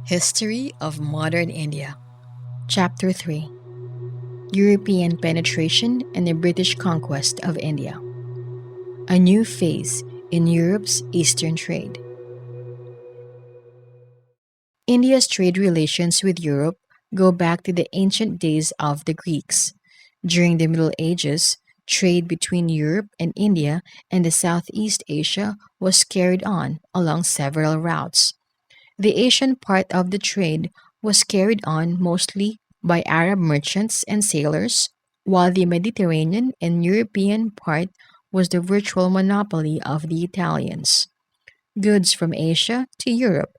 History of Modern India. Chapter 3: European Penetration and the British Conquest of India. A new phase in Europe's eastern trade. India's trade relations with Europe go back to the ancient days of the Greeks. During the Middle Ages, trade between Europe and India and the Southeast Asia was carried on along several routes. The Asian part of the trade was carried on mostly by Arab merchants and sailors, while the Mediterranean and European part was the virtual monopoly of the Italians. Goods from Asia to Europe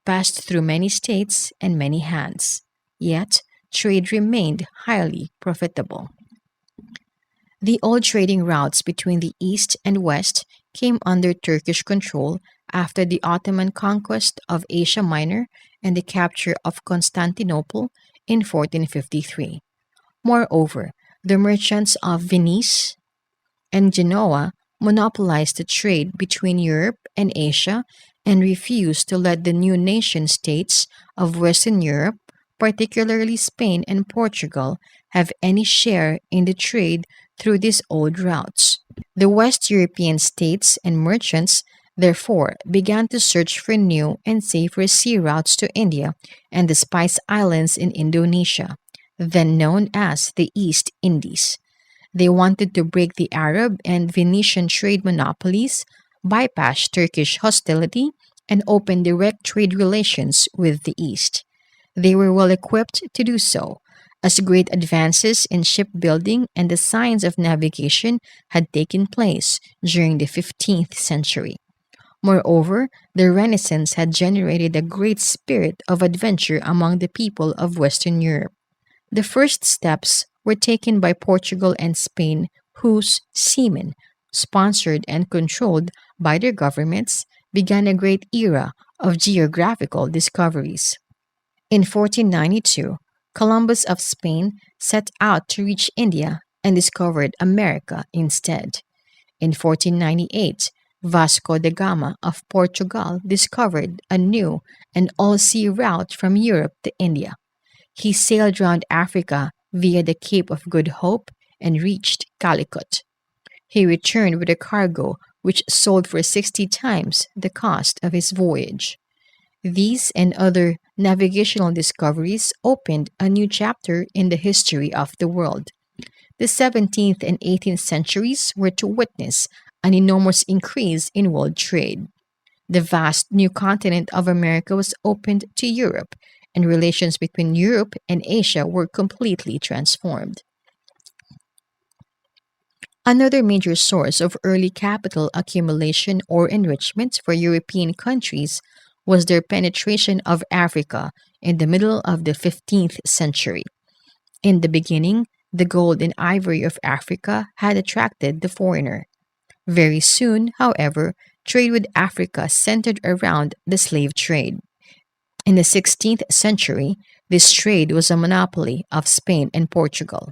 passed through many states and many hands, yet trade remained highly profitable. The old trading routes between the East and West came under Turkish control after the Ottoman conquest of Asia Minor and the capture of Constantinople in 1453. Moreover, the merchants of Venice and Genoa monopolized the trade between Europe and Asia and refused to let the new nation states of Western Europe, particularly Spain and Portugal, have any share in the trade through these old routes. The West European states and merchants therefore began to search for new and safer sea routes to India and the Spice Islands in Indonesia, then known as the East Indies. They wanted to break the Arab and Venetian trade monopolies, bypass Turkish hostility, and open direct trade relations with the East. They were well equipped to do so, as great advances in shipbuilding and the science of navigation had taken place during the 15th century. Moreover, the Renaissance had generated a great spirit of adventure among the people of Western Europe. The first steps were taken by Portugal and Spain, whose seamen, sponsored and controlled by their governments, began a great era of geographical discoveries. In 1492, Columbus of Spain set out to reach India and discovered America instead. In 1498, Vasco da Gama of Portugal discovered a new and all-sea route from Europe to India. He sailed round Africa via the Cape of Good Hope and reached Calicut. He returned with a cargo which sold for 60 times the cost of his voyage. These and other navigational discoveries opened a new chapter in the history of the world. The 17th and 18th centuries were to witness an enormous increase in world trade. The vast new continent of America was opened to Europe, and relations between Europe and Asia were completely transformed. Another major source of early capital accumulation or enrichment for European countries was their penetration of Africa in the middle of the 15th century. In the beginning, the gold and ivory of Africa had attracted the foreigner. Very soon, however, trade with Africa centered around the slave trade. In the 16th century, this trade was a monopoly of Spain and Portugal.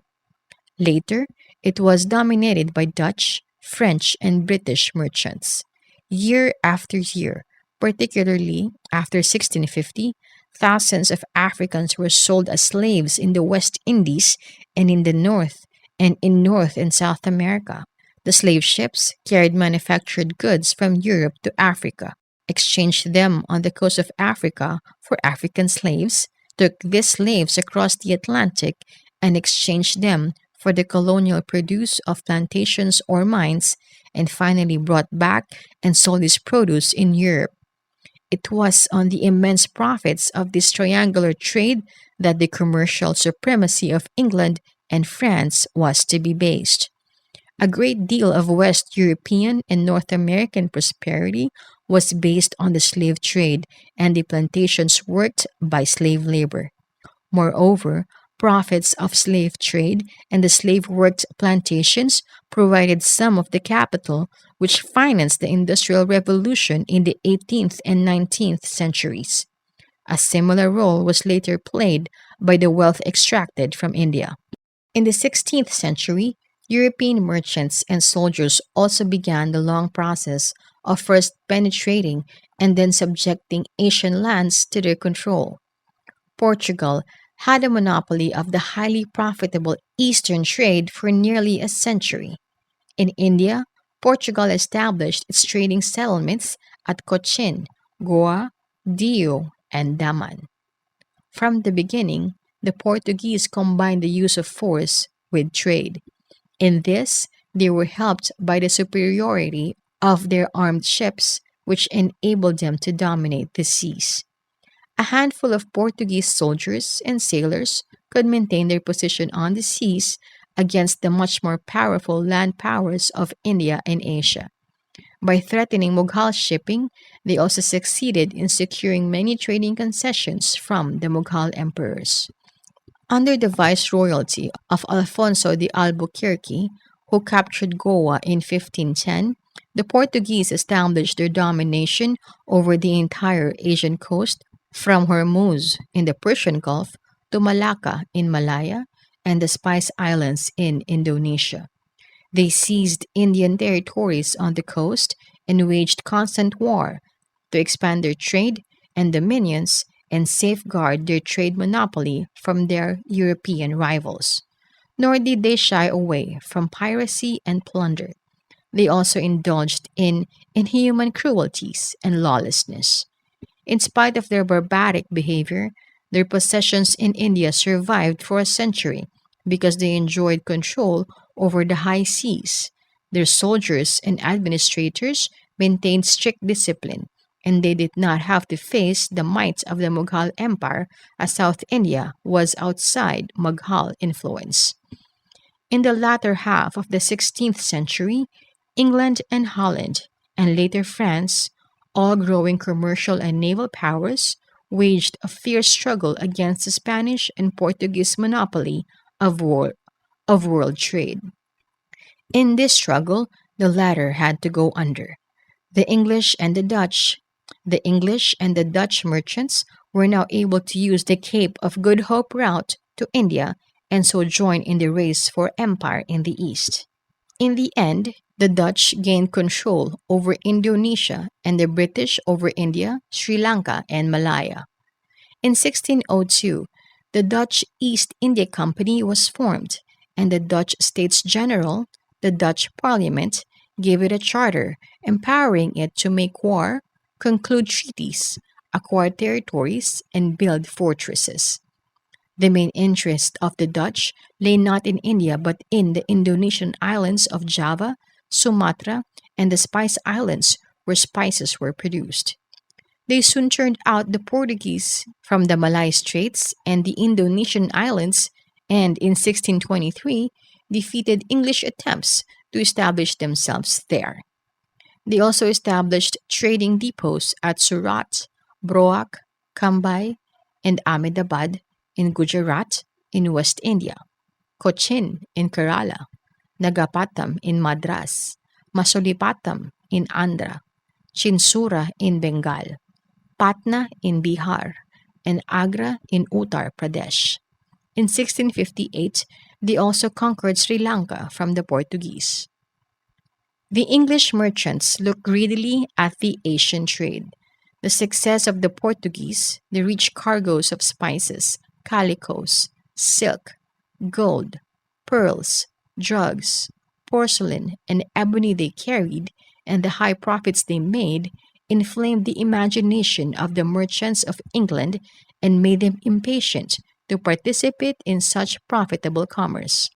Later, it was dominated by Dutch, French, and British merchants. Year after year, particularly after 1650, thousands of Africans were sold as slaves in the West Indies and in the North and in North and South America. The slave ships carried manufactured goods from Europe to Africa, exchanged them on the coast of Africa for African slaves, took these slaves across the Atlantic, and exchanged them for the colonial produce of plantations or mines, and finally brought back and sold this produce in Europe. It was on the immense profits of this triangular trade that the commercial supremacy of England and France was to be based. A great deal of West European and North American prosperity was based on the slave trade and the plantations worked by slave labor. Moreover, profits of slave trade and the slave worked plantations provided some of the capital which financed the Industrial Revolution in the 18th and 19th centuries. A similar role was later played by the wealth extracted from India. In the 16th century, European merchants and soldiers also began the long process of first penetrating and then subjecting Asian lands to their control. Portugal had a monopoly of the highly profitable eastern trade for nearly a century. In India, Portugal established its trading settlements at Cochin, Goa, Dio, and Daman. From the beginning, the Portuguese combined the use of force with trade. In this, they were helped by the superiority of their armed ships, which enabled them to dominate the seas. A handful of Portuguese soldiers and sailors could maintain their position on the seas against the much more powerful land powers of India and Asia. By threatening Mughal shipping, they also succeeded in securing many trading concessions from the Mughal emperors. Under the viceroyalty of Alfonso de Albuquerque, who captured Goa in 1510, the Portuguese established their domination over the entire Asian coast from Hormuz in the Persian Gulf to Malacca in Malaya and the Spice Islands in Indonesia. They seized Indian territories on the coast and waged constant war to expand their trade and dominions and safeguard their trade monopoly from their European rivals. Nor did they shy away from piracy and plunder. They also indulged in inhuman cruelties and lawlessness. In spite of their barbaric behavior, their possessions in India survived for a century because they enjoyed control over the high seas. Their soldiers and administrators maintained strict discipline, and they did not have to face the might of the Mughal Empire as South India was outside Mughal influence. In the latter half of the 16th century, England and Holland, and later France, all growing commercial and naval powers, waged a fierce struggle against the Spanish and Portuguese monopoly of, of world trade. In this struggle, the latter had to go under. The English and the Dutch. The English and the Dutch merchants were now able to use the Cape of Good Hope route to India and so join in the race for empire in the East. In the end, the Dutch gained control over Indonesia and the British over India, Sri Lanka, and Malaya. In 1602, the Dutch East India Company was formed, and the Dutch States General, the Dutch Parliament, gave it a charter empowering it to make war, conclude treaties, acquire territories, and build fortresses. The main interest of the Dutch lay not in India but in the Indonesian islands of Java, Sumatra, and the Spice Islands where spices were produced. They soon turned out the Portuguese from the Malay Straits and the Indonesian islands and in 1623 defeated English attempts to establish themselves there. They also established trading depots at Surat, Broak, Cambay, and Ahmedabad in Gujarat in West India, Cochin in Kerala, Nagapatam in Madras, Masulipatam in Andhra, Chinsura in Bengal, Patna in Bihar, and Agra in Uttar Pradesh. In 1658, they also conquered Sri Lanka from the Portuguese. The English merchants looked greedily at the Asian trade. The success of the Portuguese, the rich cargoes of spices, calicos, silk, gold, pearls, drugs, porcelain, and ebony they carried, and the high profits they made, inflamed the imagination of the merchants of England and made them impatient to participate in such profitable commerce.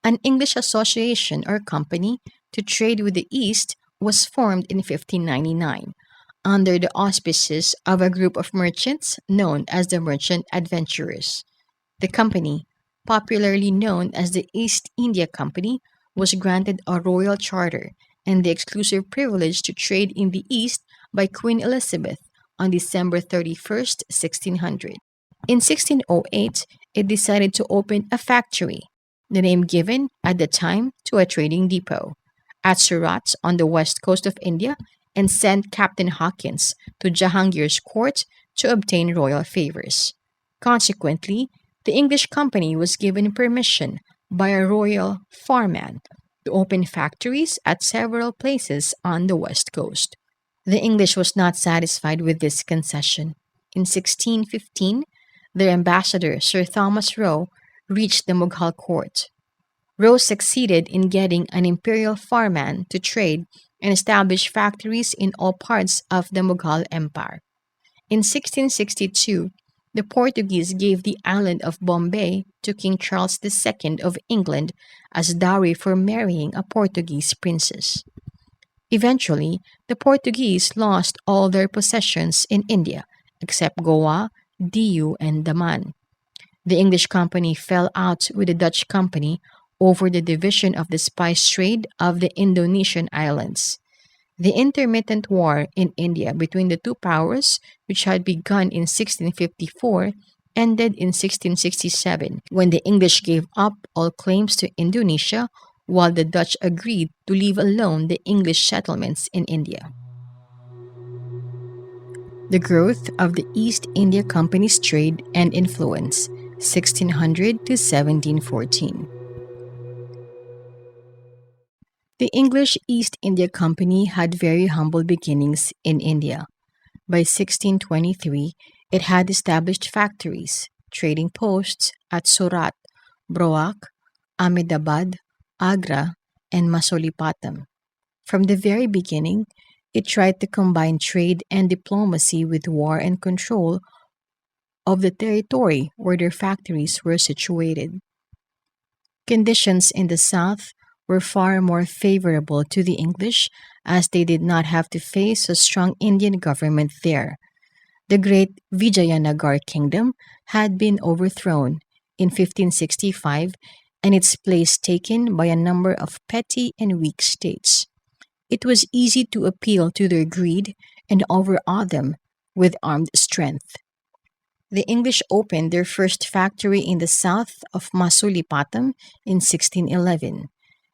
An English association or company to trade with the East was formed in 1599 under the auspices of a group of merchants known as the Merchant Adventurers. The company, popularly known as the East India Company, was granted a royal charter and the exclusive privilege to trade in the East by Queen Elizabeth on December 31st, 1600. In 1608, it decided to open a factory, the name given at the time to a trading depot, at Surat on the west coast of India and sent Captain Hawkins to Jahangir's court to obtain royal favors. Consequently, the English company was given permission by a royal foreman to open factories at several places on the west coast. The English was not satisfied with this concession. In 1615, their ambassador, Sir Thomas Roe, reached the Mughal court. Roe succeeded in getting an imperial farman to trade and establish factories in all parts of the Mughal Empire. In 1662, the Portuguese gave the island of Bombay to King Charles II of England as dowry for marrying a Portuguese princess. Eventually, the Portuguese lost all their possessions in India, except Goa, Diu, and Daman. The English company fell out with the Dutch company over the division of the spice trade of the Indonesian islands. The intermittent war in India between the two powers, which had begun in 1654, ended in 1667 when the English gave up all claims to Indonesia while the Dutch agreed to leave alone the English settlements in India. The growth of the East India Company's trade and influence, 1600 to 1714. The English East India Company had very humble beginnings in India. By 1623, it had established factories, trading posts at Surat, Broak, Ahmedabad, Agra, and Masulipatam. From the very beginning, it tried to combine trade and diplomacy with war and control of the territory where their factories were situated. Conditions in the south were far more favorable to the English as they did not have to face a strong Indian government there. The great Vijayanagar kingdom had been overthrown in 1565 and its place taken by a number of petty and weak states. It was easy to appeal to their greed and overawe them with armed strength. The English opened their first factory in the south of Masulipatam in 1611,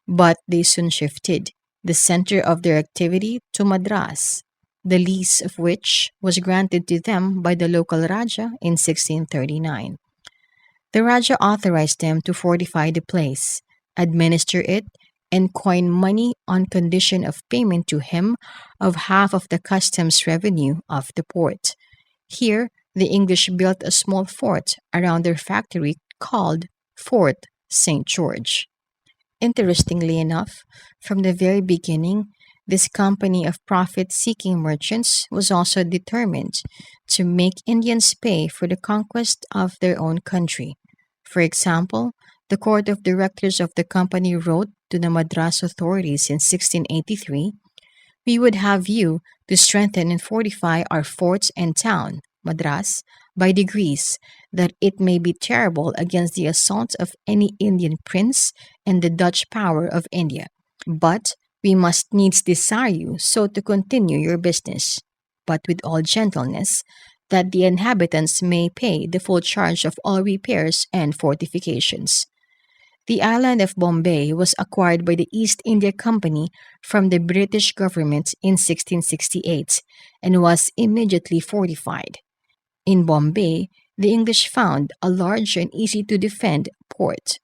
but they soon shifted the center of their activity to Madras, the lease of which was granted to them by the local Raja in 1639. The Raja authorized them to fortify the place, administer it, and coin money on condition of payment to him of half of the customs revenue of the port. Here, the English built a small fort around their factory called Fort St. George. Interestingly enough, from the very beginning, this company of profit seeking merchants was also determined to make Indians pay for the conquest of their own country. For example, the court of directors of the company wrote to the Madras authorities in 1683, "We would have you to strengthen and fortify our forts and town, Madras, by degrees, that it may be terrible against the assault of any Indian prince and the Dutch power of India. But we must needs desire you so to continue your business, but with all gentleness, that the inhabitants may pay the full charge of all repairs and fortifications." The island of Bombay was acquired by the East India Company from the British government in 1668 and was immediately fortified. In Bombay, the English found a large and easy to defend port.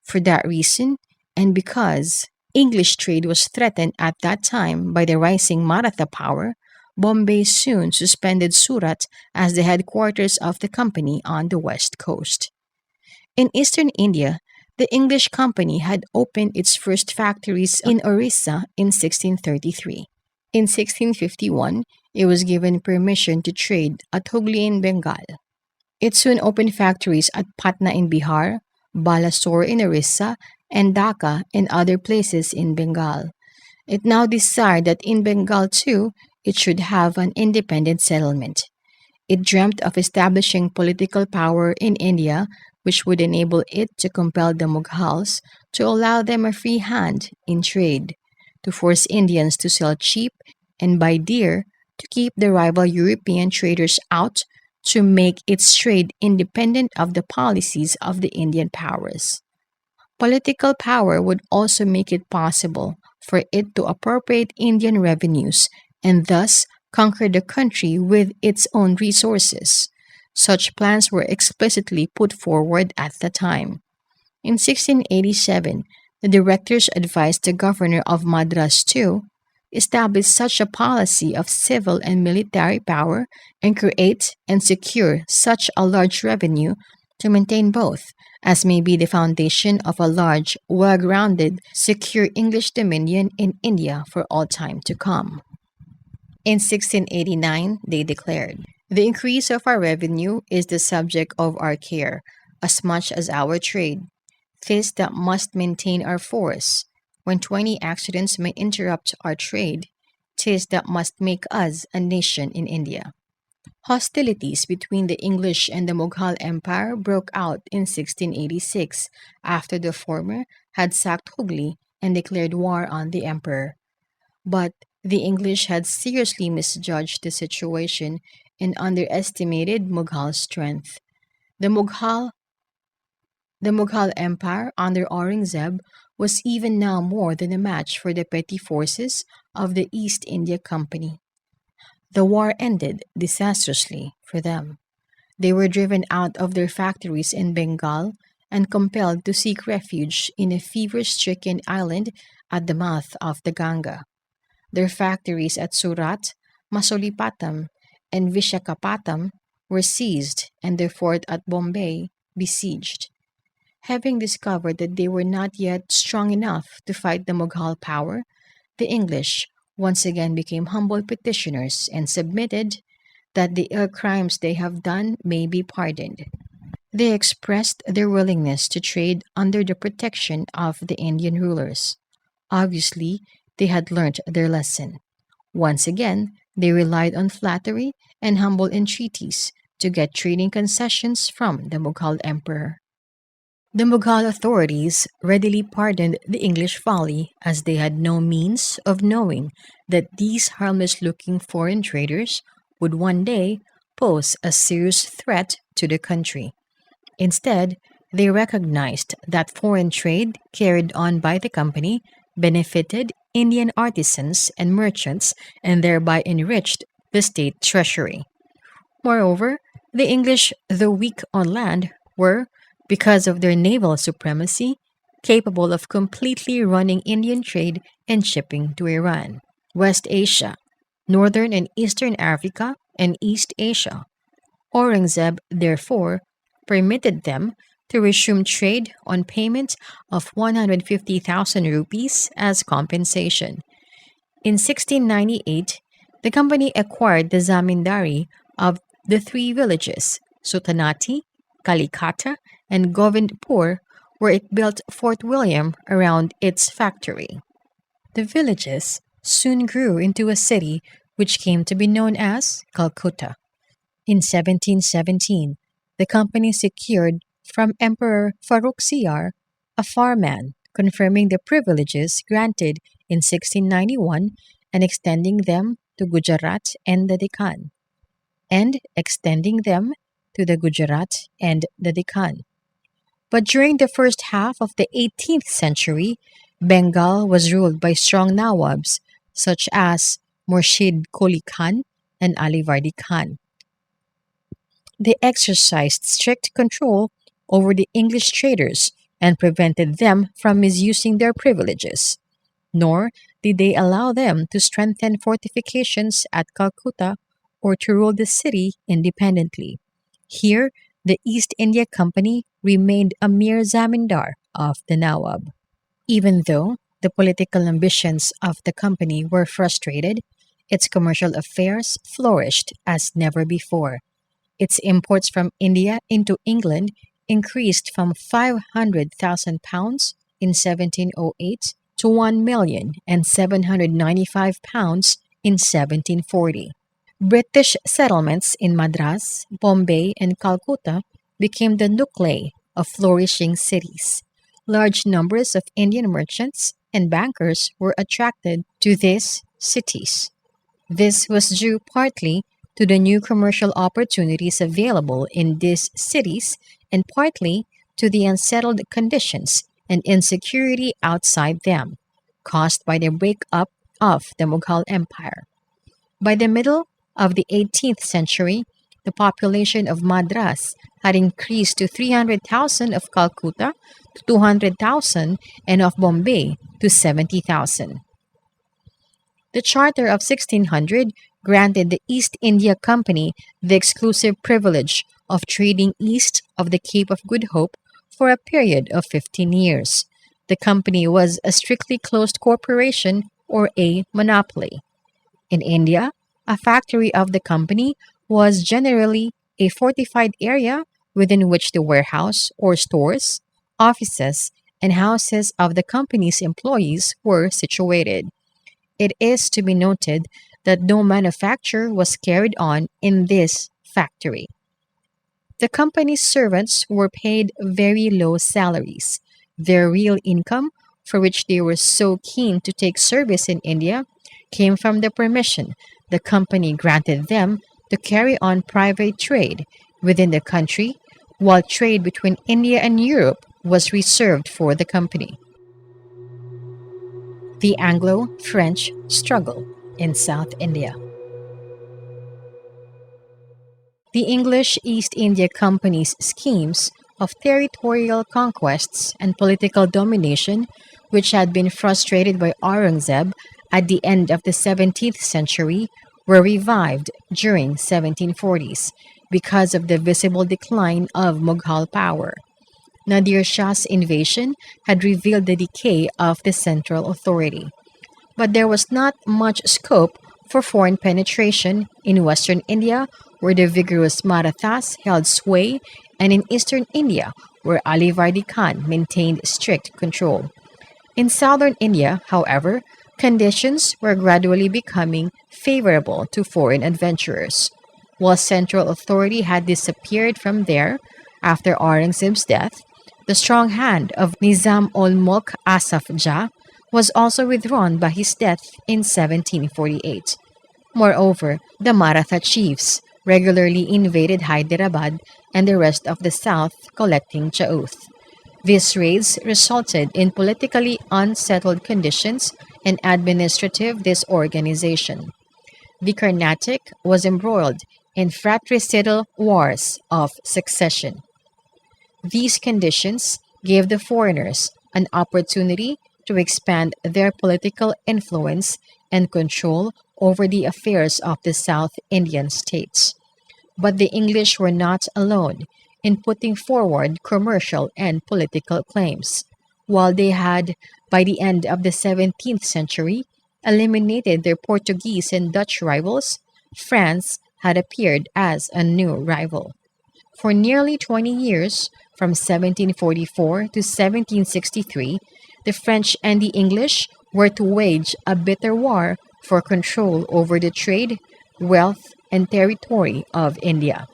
For that reason, and because English trade was threatened at that time by the rising Maratha power, Bombay soon suspended Surat as the headquarters of the company on the west coast. In eastern India, the English company had opened its first factories in Orissa in 1633. In 1651, it was given permission to trade at Hooghly in Bengal. It soon opened factories at Patna in Bihar, Balasore in Orissa, and Dhaka and other places in Bengal. It now desired that in Bengal too, it should have an independent settlement. It dreamt of establishing political power in India, which would enable it to compel the Mughals to allow them a free hand in trade, to force Indians to sell cheap and buy dear, to keep the rival European traders out, to make its trade independent of the policies of the Indian powers. Political power would also make it possible for it to appropriate Indian revenues and thus conquer the country with its own resources. Such plans were explicitly put forward at the time. In 1687, the directors advised the governor of Madras too establish such a policy of civil and military power and create and secure such a large revenue to maintain both, as may be the foundation of a large, well grounded, secure English dominion in India for all time to come. In 1689, they declared, "The increase of our revenue is the subject of our care, as much as our trade. 'Tis that must maintain our force. When 20 accidents may interrupt our trade, 'tis that must make us a nation in India." Hostilities between the English and the Mughal Empire broke out in 1686 after the former had sacked Hooghly and declared war on the emperor. But the English had seriously misjudged the situation and underestimated Mughal strength. The Mughal the Mughal Empire under Aurangzeb was even now more than a match for the petty forces of the East India Company. The war ended disastrously for them. They were driven out of their factories in Bengal and compelled to seek refuge in a fever stricken island at the mouth of the Ganga. Their factories at Surat, Masulipatam, and Vishakhapatnam were seized and their fort at Bombay besieged. Having discovered that they were not yet strong enough to fight the Mughal power, the English once again became humble petitioners and submitted that the ill crimes they have done may be pardoned. They expressed their willingness to trade under the protection of the Indian rulers. Obviously, they had learnt their lesson. Once again, they relied on flattery and humble entreaties to get trading concessions from the Mughal emperor. The Mughal authorities readily pardoned the English folly as they had no means of knowing that these harmless looking foreign traders would one day pose a serious threat to the country. Instead, they recognized that foreign trade carried on by the company benefited Indian artisans and merchants and thereby enriched the state treasury. Moreover, the English, though weak on land, were, because of their naval supremacy, capable of completely running Indian trade and shipping to Iran, West Asia, Northern and Eastern Africa, and East Asia. Aurangzeb, therefore, permitted them to resume trade on payment of 150,000 rupees as compensation. In 1698, the company acquired the zamindari of the three villages, Sultanati, Kalikata, and Govindpur, where it built Fort William around its factory. The villages soon grew into a city which came to be known as Calcutta. In 1717, the company secured from Emperor Farrukh Siyar a farman, confirming the privileges granted in 1691 and extending them to Gujarat and the Deccan, and extending them to the Gujarat and the Deccan. But during the first half of the 18th century, Bengal was ruled by strong Nawabs such as Murshid Qoli Khan and Alivardi Khan. They exercised strict control over the English traders and prevented them from misusing their privileges. Nor did they allow them to strengthen fortifications at Calcutta or to rule the city independently. Here, the East India Company remained a mere zamindar of the Nawab. Even though the political ambitions of the company were frustrated, its commercial affairs flourished as never before. Its imports from India into England increased from 500,000 pounds in 1708 to 1,795,000 in 1740. British settlements in Madras, Bombay, and Calcutta became the nuclei of flourishing cities. Large numbers of Indian merchants and bankers were attracted to these cities. This was due partly to the new commercial opportunities available in these cities and partly to the unsettled conditions and insecurity outside them, caused by the breakup of the Mughal Empire. By the middle of the 18th century, the population of Madras had increased to 300,000, of Calcutta to 200,000, and of Bombay to 70,000. The Charter of 1600 granted the East India Company the exclusive privilege of trading east of the Cape of Good Hope for a period of 15 years. The company was a strictly closed corporation or a monopoly. In India, a factory of the company was generally a fortified area within which the warehouse or stores, offices, and houses of the company's employees were situated. It is to be noted that no manufacture was carried on in this factory. The company's servants were paid very low salaries. Their real income, for which they were so keen to take service in India, came from the permission the company granted them to carry on private trade within the country, while trade between India and Europe was reserved for the company. The Anglo French struggle in South India. The English East India Company's schemes of territorial conquests and political domination, which had been frustrated by Aurangzeb at the end of the 17th century, were revived during 1740s because of the visible decline of Mughal power. Nadir Shah's invasion had revealed the decay of the central authority. But there was not much scope for foreign penetration in western India, where the vigorous Marathas held sway, and in eastern India, where Alivardi Khan maintained strict control. In southern India, however, conditions were gradually becoming favorable to foreign adventurers. While central authority had disappeared from there after Aurangzeb's death, the strong hand of Nizam ul Mulk Asaf Jah was also withdrawn by his death in 1748. Moreover, the Maratha chiefs regularly invaded Hyderabad and the rest of the south, collecting chaoth. These raids resulted in politically unsettled conditions and administrative disorganization. The Carnatic was embroiled in fratricidal wars of succession. These conditions gave the foreigners an opportunity to expand their political influence and control over the affairs of the South Indian states. But the English were not alone in putting forward commercial and political claims. While they had, by the end of the 17th century, eliminated their Portuguese and Dutch rivals, France had appeared as a new rival. For nearly 20 years, from 1744 to 1763, the French and the English were to wage a bitter war for control over the trade, wealth, and territory of India.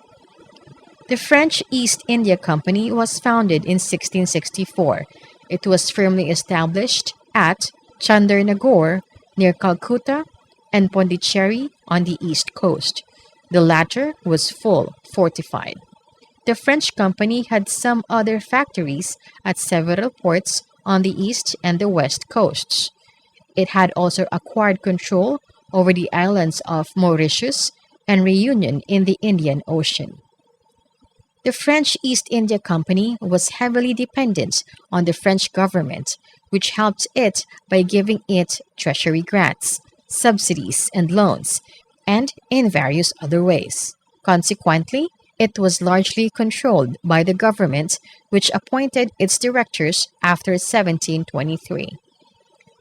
The French East India Company was founded in 1664. It was firmly established at Chandernagore near Calcutta and Pondicherry on the east coast. The latter was full fortified. The French company had some other factories at several ports on the east and the west coasts. It had also acquired control over the islands of Mauritius and Reunion in the Indian Ocean. The French East India Company was heavily dependent on the French government, which helped it by giving it treasury grants, subsidies, and loans, and in various other ways. Consequently, it was largely controlled by the government, which appointed its directors after 1723.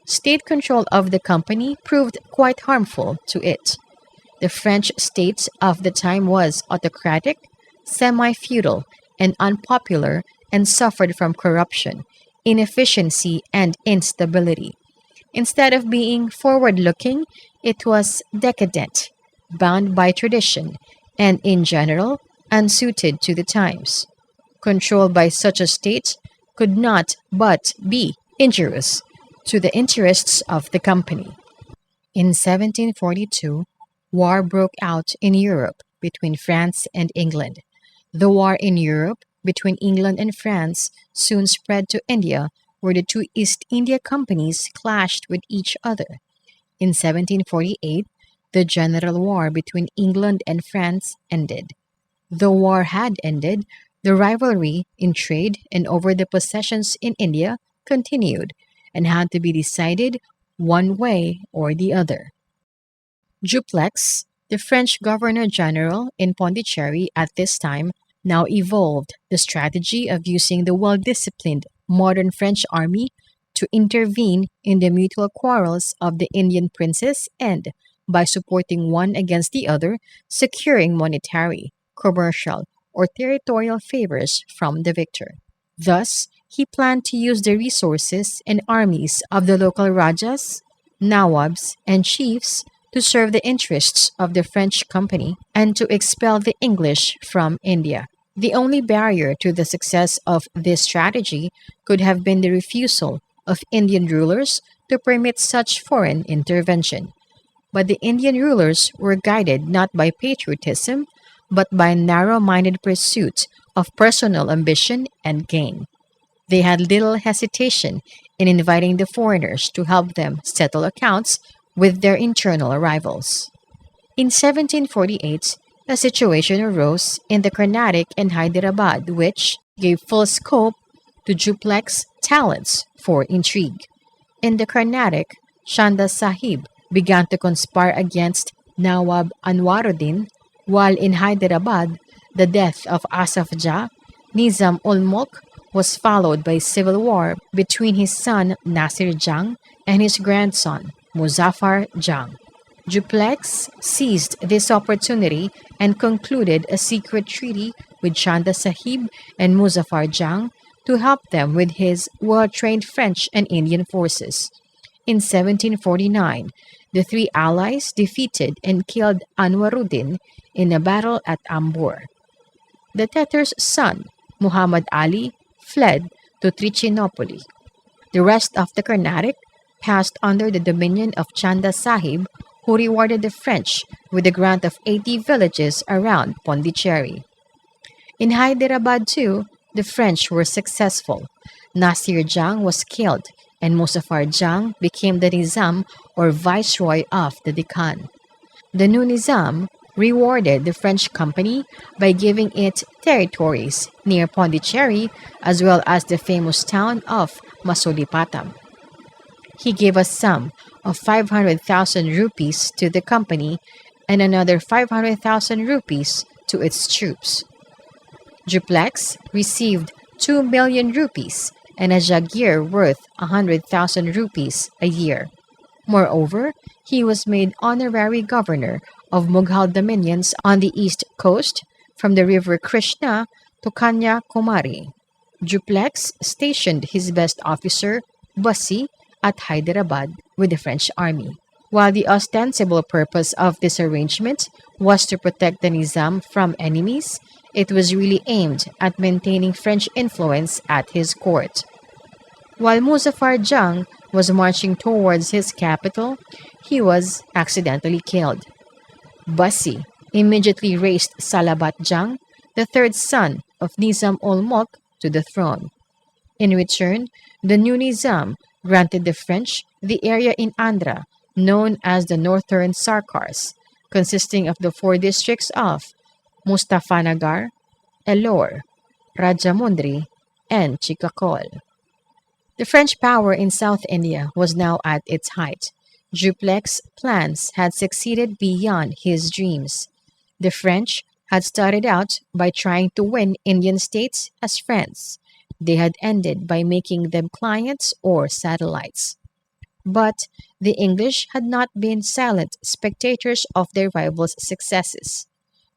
State control of the company proved quite harmful to it. The French state of the time was autocratic, semi-feudal, and unpopular, and suffered from corruption, inefficiency, and instability. Instead of being forward-looking, it was decadent, bound by tradition, and in general, unsuited to the times. Control by such a state could not but be injurious to the interests of the company. In 1742, war broke out in Europe between France and England. The war in Europe between England and France soon spread to India, where the two East India companies clashed with each other. In 1748, the general war between England and France ended. The war had ended, the rivalry in trade and over the possessions in India continued and had to be decided one way or the other. Dupleix, the French governor general in Pondicherry at this time, now evolved the strategy of using the well disciplined modern French army to intervene in the mutual quarrels of the Indian princes and, by supporting one against the other, securing monetary, commercial, or territorial favors from the victor. Thus, he planned to use the resources and armies of the local rajas, nawabs, and chiefs to serve the interests of the French company and to expel the English from India. The only barrier to the success of this strategy could have been the refusal of Indian rulers to permit such foreign intervention. But the Indian rulers were guided not by patriotism, but by narrow minded pursuit of personal ambition and gain. They had little hesitation in inviting the foreigners to help them settle accounts with their internal rivals. In 1748, a situation arose in the Carnatic and Hyderabad which gave full scope to Dupleix's talents for intrigue. In the Carnatic, Chanda Sahib began to conspire against Nawab Anwaruddin, while in Hyderabad, the death of Asaf Jah, Nizam ul Mulk, was followed by civil war between his son Nasir Jang and his grandson Muzaffar Jang. Dupleix seized this opportunity and concluded a secret treaty with Chanda Sahib and Muzaffar Jang to help them with his well-trained French and Indian forces. In 1749, the three allies defeated and killed Anwaruddin in a battle at Ambur. The Tether's son, Muhammad Ali, fled to Trichinopoli. The rest of the Carnatic passed under the dominion of Chanda Sahib, who rewarded the French with a grant of 80 villages around Pondicherry. In Hyderabad, too, the French were successful. Nasir Jang was killed, and Muzaffar Jang became the Nizam or Viceroy of the Deccan. The new Nizam rewarded the French company by giving it territories near Pondicherry as well as the famous town of Masulipatam. He gave a sum of 500,000 rupees to the company and another 500,000 rupees to its troops. Dupleix received 2 million rupees and a jagir worth 100,000 rupees a year. Moreover, he was made honorary governor of Mughal dominions on the east coast from the river Krishna to Kanyakumari. Dupleix stationed his best officer, Bassi, at Hyderabad with the French army. While the ostensible purpose of this arrangement was to protect the Nizam from enemies, it was really aimed at maintaining French influence at his court. While Muzaffar Jang was marching towards his capital, he was accidentally killed. Bassi immediately raised Salabat Jang, the third son of Nizam ul Mulk, to the throne. In return, the new Nizam granted the French the area in Andhra known as the Northern Sarkars, consisting of the four districts of Mustafanagar, Ellore, Rajamundry, and Chikkakol. The French power in South India was now at its height. Dupleix's plans had succeeded beyond his dreams. The French had started out by trying to win Indian states as friends. They had ended by making them clients or satellites. But the English had not been silent spectators of their rivals' successes.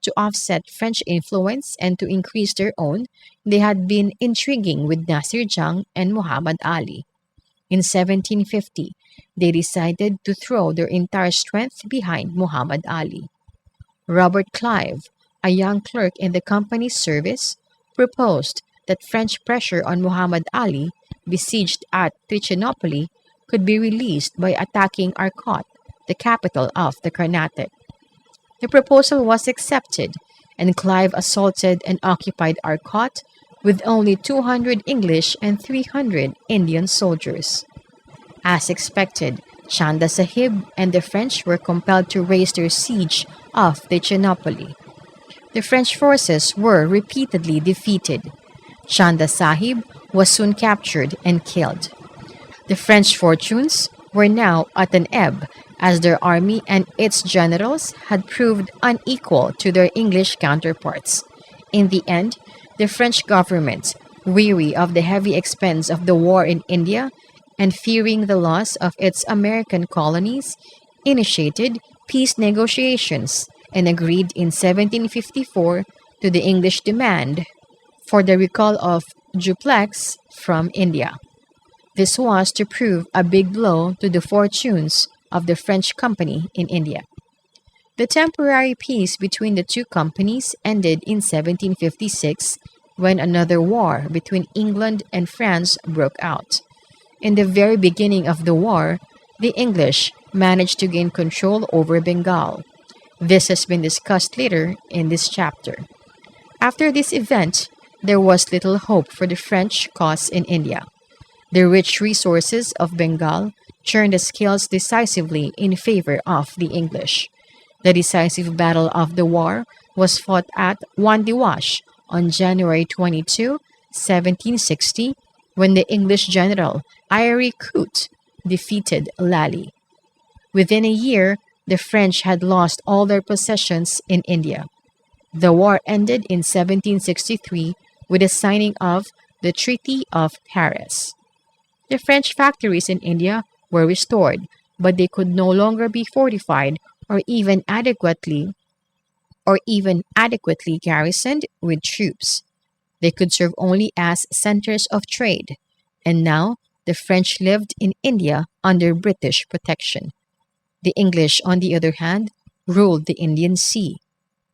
To offset French influence and to increase their own, they had been intriguing with Nasir Jang and Muhammad Ali. In 1750, they decided to throw their entire strength behind Muhammad Ali. Robert Clive, a young clerk in the company's service, proposed that French pressure on Muhammad Ali, besieged at Trichinopoli, could be released by attacking Arcot, the capital of the Carnatic. The proposal was accepted, and Clive assaulted and occupied Arcot with only 200 English and 300 Indian soldiers. As expected, Chanda Sahib and the French were compelled to raise their siege of Trichinopoli. The French forces were repeatedly defeated. Chanda Sahib was soon captured and killed. The French fortunes were now at an ebb, as their army and its generals had proved unequal to their English counterparts. In the end, the French government, weary of the heavy expense of the war in India and fearing the loss of its American colonies, initiated peace negotiations and agreed in 1754 to the English demand for the recall of Duplex from India. This was to prove a big blow to the fortunes of the French company in India. The temporary peace between the two companies ended in 1756 when another war between England and France broke out. In the very beginning of the war, the English managed to gain control over Bengal. This has been discussed later in this chapter. After this event, there was little hope for the French cause in India. The rich resources of Bengal turned the scales decisively in favor of the English. The decisive battle of the war was fought at Wandiwash on January 22, 1760, when the English general Eyre Coote defeated Lally. Within a year, the French had lost all their possessions in India. The war ended in 1763 with the signing of the Treaty of Paris. The French factories in India were restored, but they could no longer be fortified or even adequately garrisoned with troops. They could serve only as centers of trade, and now the French lived in India under British protection. The English, on the other hand, ruled the Indian Sea.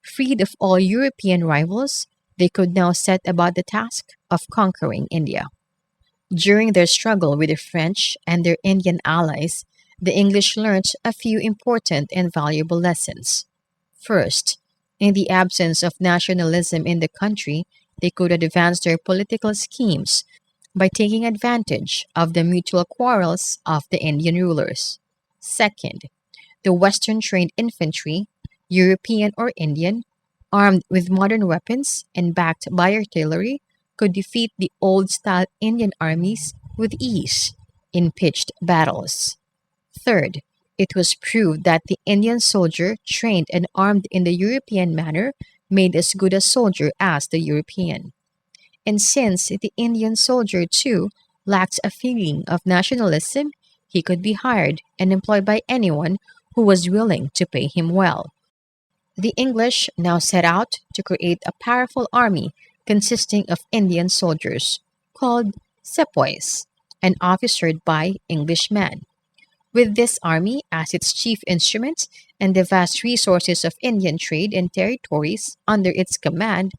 Freed of all European rivals, they could now set about the task of conquering India. During their struggle with the French and their Indian allies, the English learnt a few important and valuable lessons. First, in the absence of nationalism in the country, they could advance their political schemes by taking advantage of the mutual quarrels of the Indian rulers. Second, the Western trained infantry, European or Indian, armed with modern weapons and backed by artillery, could defeat the old style Indian armies with ease in pitched battles. Third, it was proved that the Indian soldier trained and armed in the European manner made as good a soldier as the European. And since the Indian soldier, too, lacked a feeling of nationalism, he could be hired and employed by anyone who was willing to pay him well. The English now set out to create a powerful army consisting of Indian soldiers, called sepoys, and officered by Englishmen. With this army as its chief instrument and the vast resources of Indian trade and territories under its command,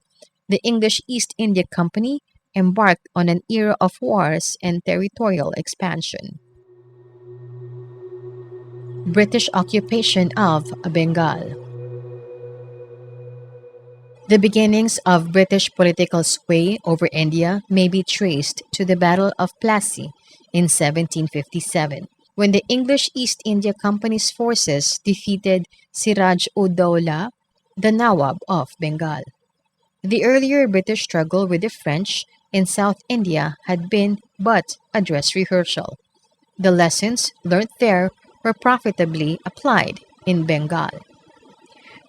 the English East India Company embarked on an era of wars and territorial expansion. British occupation of Bengal. The beginnings of British political sway over India may be traced to the Battle of Plassey in 1757, when the English East India Company's forces defeated Siraj ud Dowlah, the Nawab of Bengal. The earlier British struggle with the French in South India had been but a dress rehearsal. The lessons learnt there were profitably applied in Bengal.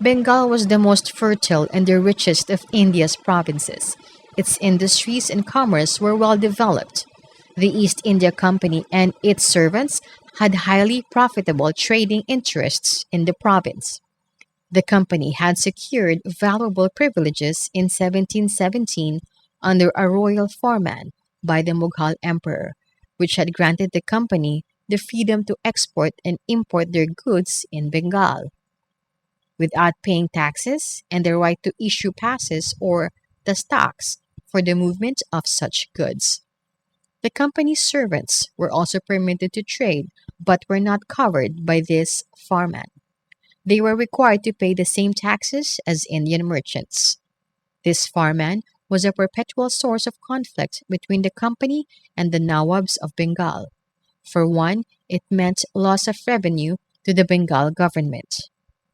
Bengal was the most fertile and the richest of India's provinces. Its industries and commerce were well developed. The East India Company and its servants had highly profitable trading interests in the province. The company had secured valuable privileges in 1717 under a royal foreman by the Mughal emperor, which had granted the company the freedom to export and import their goods in Bengal without paying taxes and the right to issue passes or the stocks for the movement of such goods. The company's servants were also permitted to trade but were not covered by this foreman. They were required to pay the same taxes as Indian merchants. This foreman was a perpetual source of conflict between the company and the Nawabs of Bengal. For one, it meant loss of revenue to the Bengal government.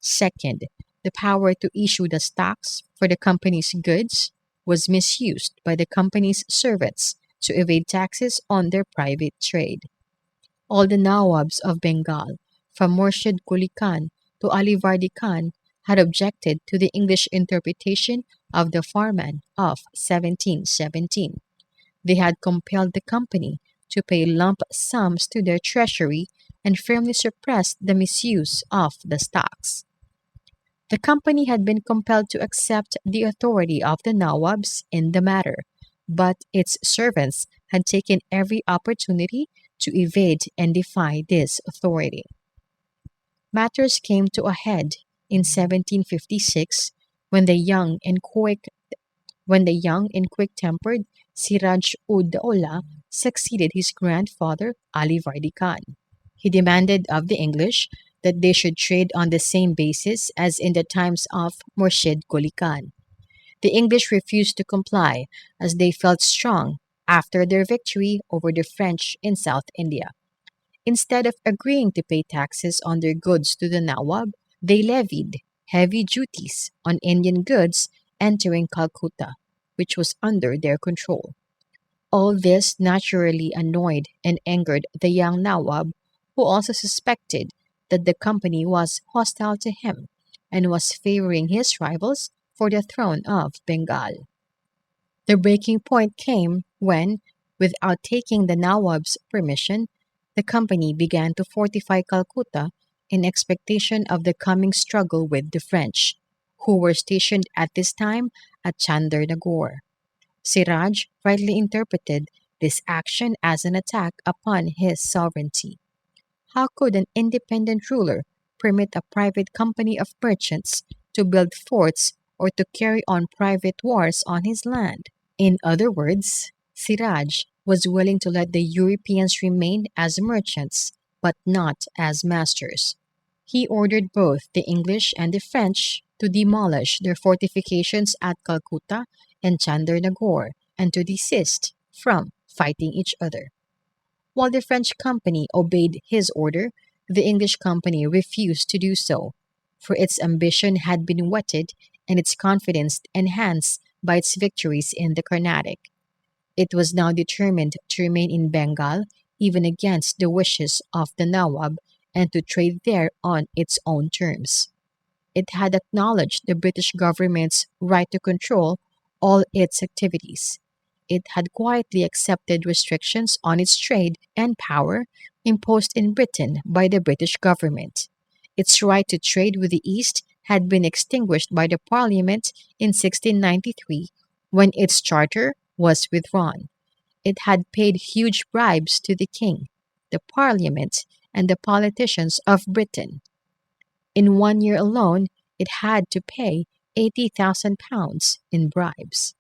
Second, the power to issue the stocks for the company's goods was misused by the company's servants to evade taxes on their private trade. All the Nawabs of Bengal from Murshid Quli Khan to Ali Vardi Khan, had objected to the English interpretation of the Farman of 1717. They had compelled the company to pay lump sums to their treasury and firmly suppressed the misuse of the stocks. The company had been compelled to accept the authority of the Nawabs in the matter, but its servants had taken every opportunity to evade and defy this authority. Matters came to a head in 1756 when the young and quick-tempered Siraj ud Daulah succeeded his grandfather Ali Vardi Khan. He demanded of the English that they should trade on the same basis as in the times of Murshid Quli Khan. The English refused to comply as they felt strong after their victory over the French in South India. Instead of agreeing to pay taxes on their goods to the Nawab, they levied heavy duties on Indian goods entering Calcutta, which was under their control. All this naturally annoyed and angered the young Nawab, who also suspected that the company was hostile to him and was favoring his rivals for the throne of Bengal. The breaking point came when, without taking the Nawab's permission, the company began to fortify Calcutta in expectation of the coming struggle with the French, who were stationed at this time at Chandernagore. Siraj rightly interpreted this action as an attack upon his sovereignty. How could an independent ruler permit a private company of merchants to build forts or to carry on private wars on his land? In other words, Siraj was willing to let the Europeans remain as merchants, but not as masters. He ordered both the English and the French to demolish their fortifications at Calcutta and Chandernagore and to desist from fighting each other. While the French company obeyed his order, the English company refused to do so, for its ambition had been whetted and its confidence enhanced by its victories in the Carnatic. It was now determined to remain in Bengal even against the wishes of the Nawab and to trade there on its own terms. It had acknowledged the British government's right to control all its activities. It had quietly accepted restrictions on its trade and power imposed in Britain by the British government. Its right to trade with the East had been extinguished by the Parliament in 1693 when its charter was withdrawn. It had paid huge bribes to the king, the Parliament, and the politicians of Britain. In 1 year alone, it had to pay £80,000 in bribes.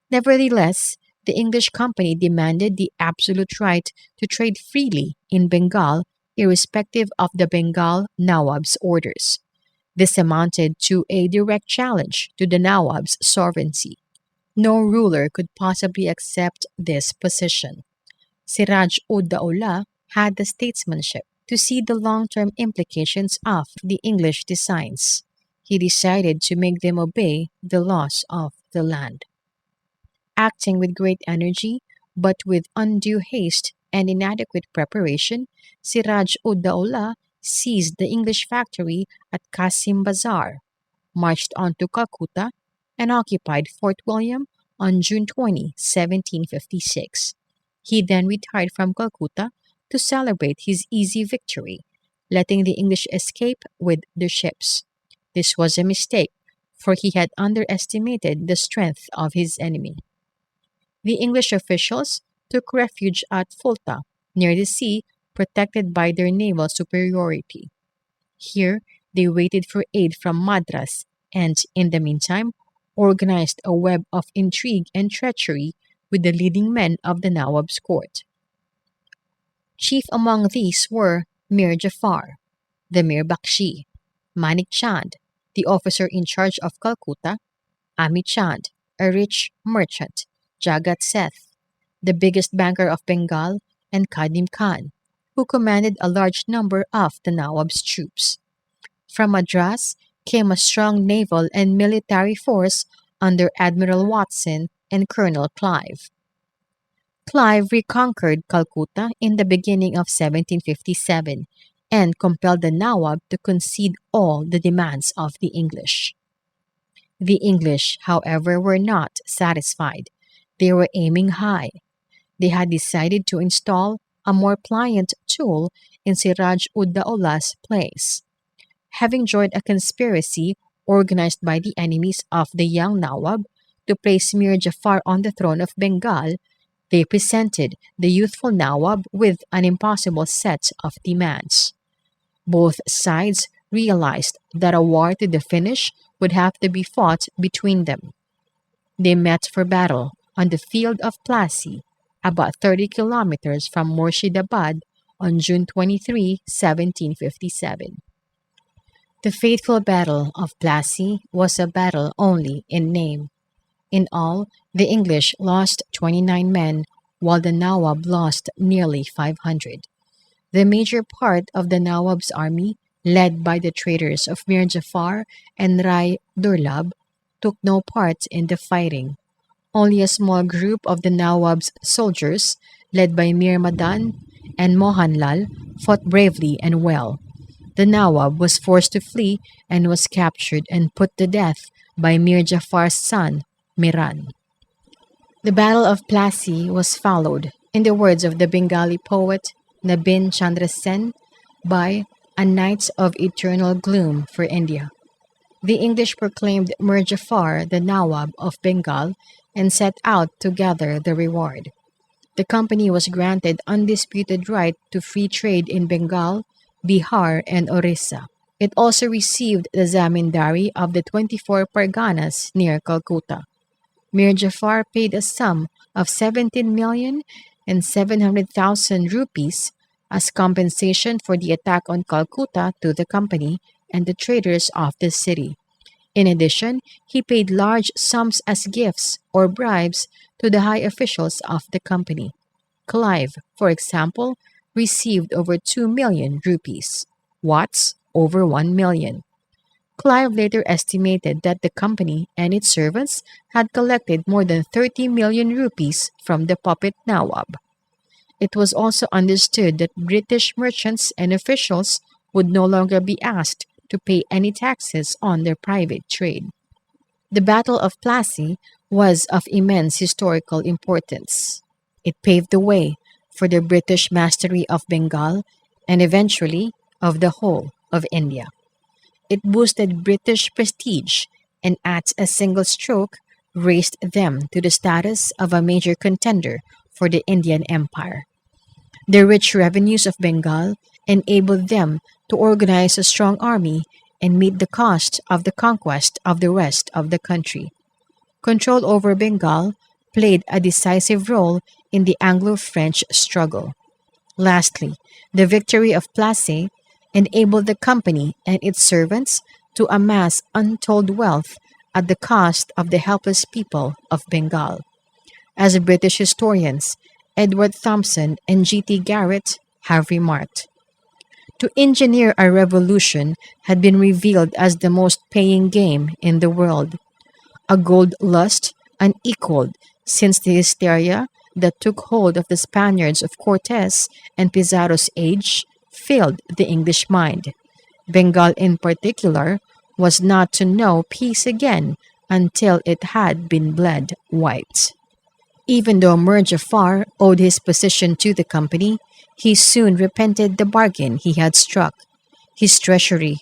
Nevertheless, the English company demanded the absolute right to trade freely in Bengal, irrespective of the Bengal Nawab's orders. This amounted to a direct challenge to the Nawab's sovereignty. No ruler could possibly accept this position. Siraj ud Daulah had the statesmanship to see the long-term implications of the English designs. He decided to make them obey the laws of the land. Acting with great energy, but with undue haste and inadequate preparation, Siraj ud Daulah seized the English factory at Qasim Bazar, marched on to Calcutta, and occupied Fort William on June 20, 1756. He then retired from Calcutta to celebrate his easy victory, letting the English escape with their ships. This was a mistake, for he had underestimated the strength of his enemy. The English officials took refuge at Fulta, near the sea, protected by their naval superiority. Here, they waited for aid from Madras and, in the meantime, organized a web of intrigue and treachery with the leading men of the Nawab's court. Chief among these were Mir Jafar, the Mir Bakshi, Manik Chand, the officer in charge of Calcutta, Ami Chand, a rich merchant, Jagat Seth, the biggest banker of Bengal, and Kadim Khan, who commanded a large number of the Nawab's troops. From Madras came a strong naval and military force under Admiral Watson and Colonel Clive. Clive reconquered Calcutta in the beginning of 1757 and compelled the Nawab to concede all the demands of the English. The English, however, were not satisfied. They were aiming high. They had decided to install a more pliant tool in Siraj ud Daula's place. Having joined a conspiracy organized by the enemies of the young Nawab to place Mir Jafar on the throne of Bengal, they presented the youthful Nawab with an impossible set of demands. Both sides realized that a war to the finish would have to be fought between them. They met for battle on the field of Plassey, about 30 kilometers from Murshidabad, on June 23, 1757. The fateful Battle of Plassey was a battle only in name. In all, the English lost 29 men, while the Nawab lost nearly 500. The major part of the Nawab's army, led by the traders of Mir Jafar and Rai Durlab, took no part in the fighting. Only a small group of the Nawab's soldiers, led by Mir Madan and Mohanlal, fought bravely and well. The Nawab was forced to flee and was captured and put to death by Mir Jafar's son, Miran. The Battle of Plassey was followed, in the words of the Bengali poet Nabin Chandra Sen, by a night of eternal gloom for India. The English proclaimed Mir Jafar the Nawab of Bengal and set out to gather the reward. The company was granted undisputed right to free trade in Bengal, Bihar, and Orissa. It also received the zamindari of the 24 parganas near Calcutta. Mir Jafar paid a sum of 17,700,000 rupees as compensation for the attack on Calcutta to the company and the traders of the city. In addition, he paid large sums as gifts or bribes to the high officials of the company. Clive, for example, received over 2 million rupees. Watts, over 1 million. Clive later estimated that the company and its servants had collected more than 30 million rupees from the puppet Nawab. It was also understood that British merchants and officials would no longer be asked to pay any taxes on their private trade. The Battle of Plassey was of immense historical importance. It paved the way for the British mastery of Bengal and eventually of the whole of India. It boosted British prestige and at a single stroke raised them to the status of a major contender for the Indian Empire. The rich revenues of Bengal enabled them to organize a strong army and meet the cost of the conquest of the rest of the country. Control over Bengal played a decisive role in the Anglo-French struggle. Lastly, the victory of Plassey enabled the company and its servants to amass untold wealth at the cost of the helpless people of Bengal. As British historians Edward Thompson and G.T. Garrett have remarked, to engineer a revolution had been revealed as the most paying game in the world, a gold lust unequaled since the hysteria that took hold of the Spaniards of Cortes and Pizarro's age filled the English mind. Bengal in particular was not to know peace again until it had been bled white. Even though Mir Jafar owed his position to the company, he soon repented the bargain he had struck. His treasury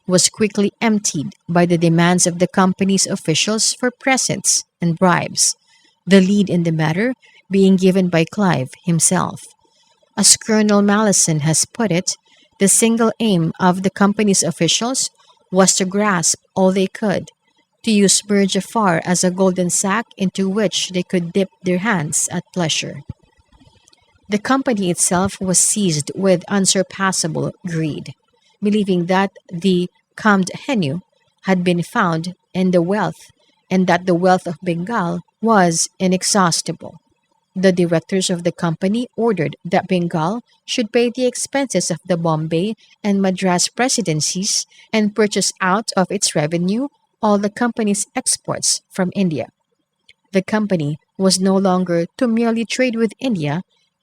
was quickly emptied by the demands of the company's officials for presents and bribes, the lead in the matter being given by Clive himself. As Colonel Malleson has put it, the single aim of the company's officials was to grasp all they could, to use Mir Jafar as a golden sack into which they could dip their hands at pleasure. The company itself was seized with unsurpassable greed, believing that the Kamd Henu had been found in the wealth and that the wealth of Bengal was inexhaustible. The directors of the company ordered that Bengal should pay the expenses of the Bombay and Madras presidencies and purchase out of its revenue all the company's exports from India. The company was no longer to merely trade with India,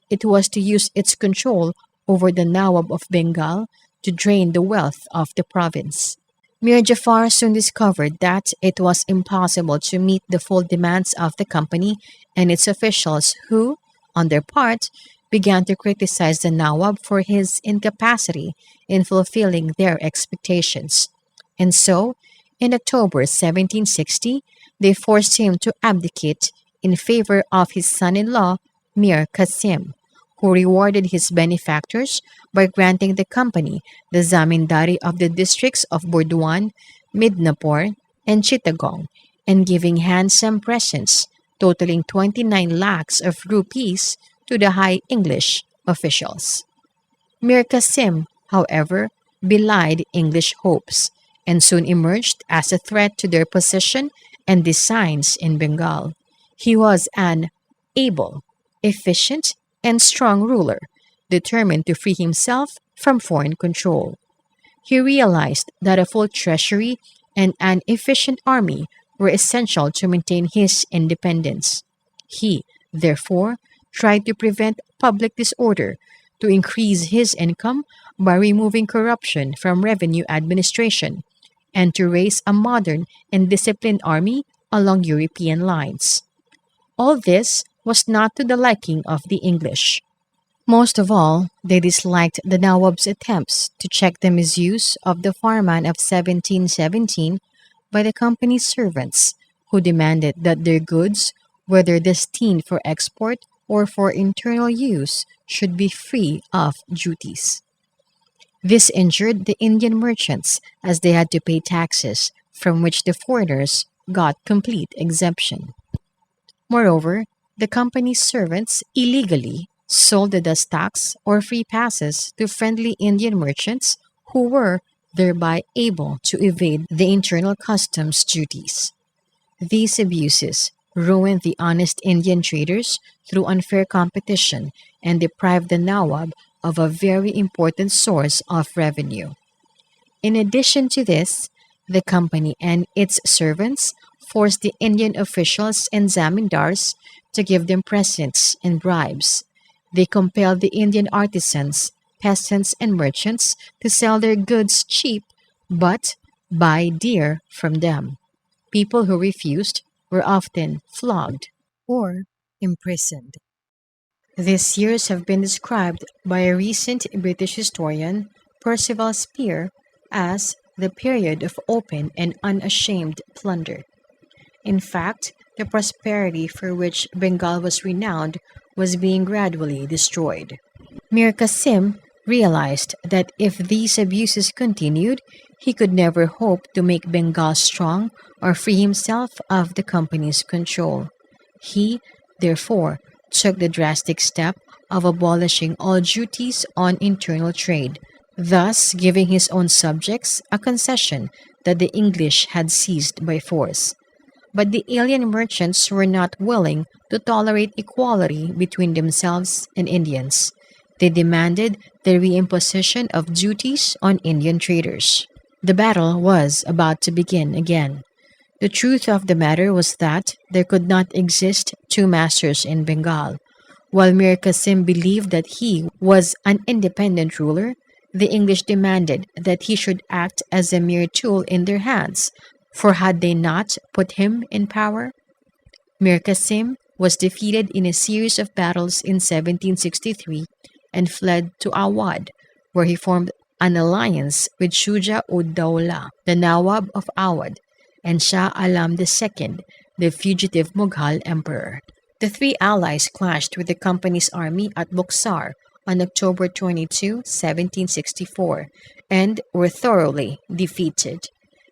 it was to use its control over the Nawab of Bengal to drain the wealth of the province. Mir Jafar soon discovered that it was impossible to meet the full demands of the company and its officials, who, on their part, began to criticize the Nawab for his incapacity in fulfilling their expectations. And so, in October 1760, they forced him to abdicate in favor of his son in law, Mir Qasim, who rewarded his benefactors by granting the company the zamindari of the districts of Burdwan, Midnapore, and Chittagong, and giving handsome presents totaling 29 lakhs of rupees to the high English officials. Mir Qasim, however, belied English hopes and soon emerged as a threat to their position and designs in Bengal. He was an able, efficient, and strong ruler, determined to free himself from foreign control. He realized that a full treasury and an efficient army were essential to maintain his independence. He, therefore, tried to prevent public disorder, to increase his income by removing corruption from revenue administration, and to raise a modern and disciplined army along European lines. All this was not to the liking of the English. Most of all, they disliked the Nawab's attempts to check the misuse of the Farman of 1717 by the company's servants, who demanded that their goods, whether destined for export or for internal use, should be free of duties. This injured the Indian merchants as they had to pay taxes, from which the foreigners got complete exemption. Moreover, the company's servants illegally sold the dastaks or free passes to friendly Indian merchants who were thereby able to evade the internal customs duties. These abuses ruined the honest Indian traders through unfair competition and deprived the Nawab of a very important source of revenue. In addition to this, the company and its servants forced the Indian officials and zamindars to give them presents and bribes. They compelled the Indian artisans, peasants, and merchants to sell their goods cheap but buy dear from them. People who refused were often flogged or imprisoned. These years have been described by a recent British historian, Percival Spear, as the period of open and unashamed plunder. In fact, the prosperity for which Bengal was renowned was being gradually destroyed. Mir Qasim realized that if these abuses continued, he could never hope to make Bengal strong or free himself of the company's control. He, therefore, took the drastic step of abolishing all duties on internal trade, thus giving his own subjects a concession that the English had seized by force. But the alien merchants were not willing to tolerate equality between themselves and Indians. They demanded the reimposition of duties on Indian traders. The battle was about to begin again. The truth of the matter was that there could not exist two masters in Bengal. While Mir Qasim believed that he was an independent ruler, the English demanded that he should act as a mere tool in their hands, for had they not put him in power? Mir Qasim was defeated in a series of battles in 1763 and fled to Awadh, where he formed an alliance with Shuja ud Dawla, the Nawab of Awadh, and Shah Alam II, the fugitive Mughal emperor. The three allies clashed with the company's army at Buxar on October 22, 1764, and were thoroughly defeated.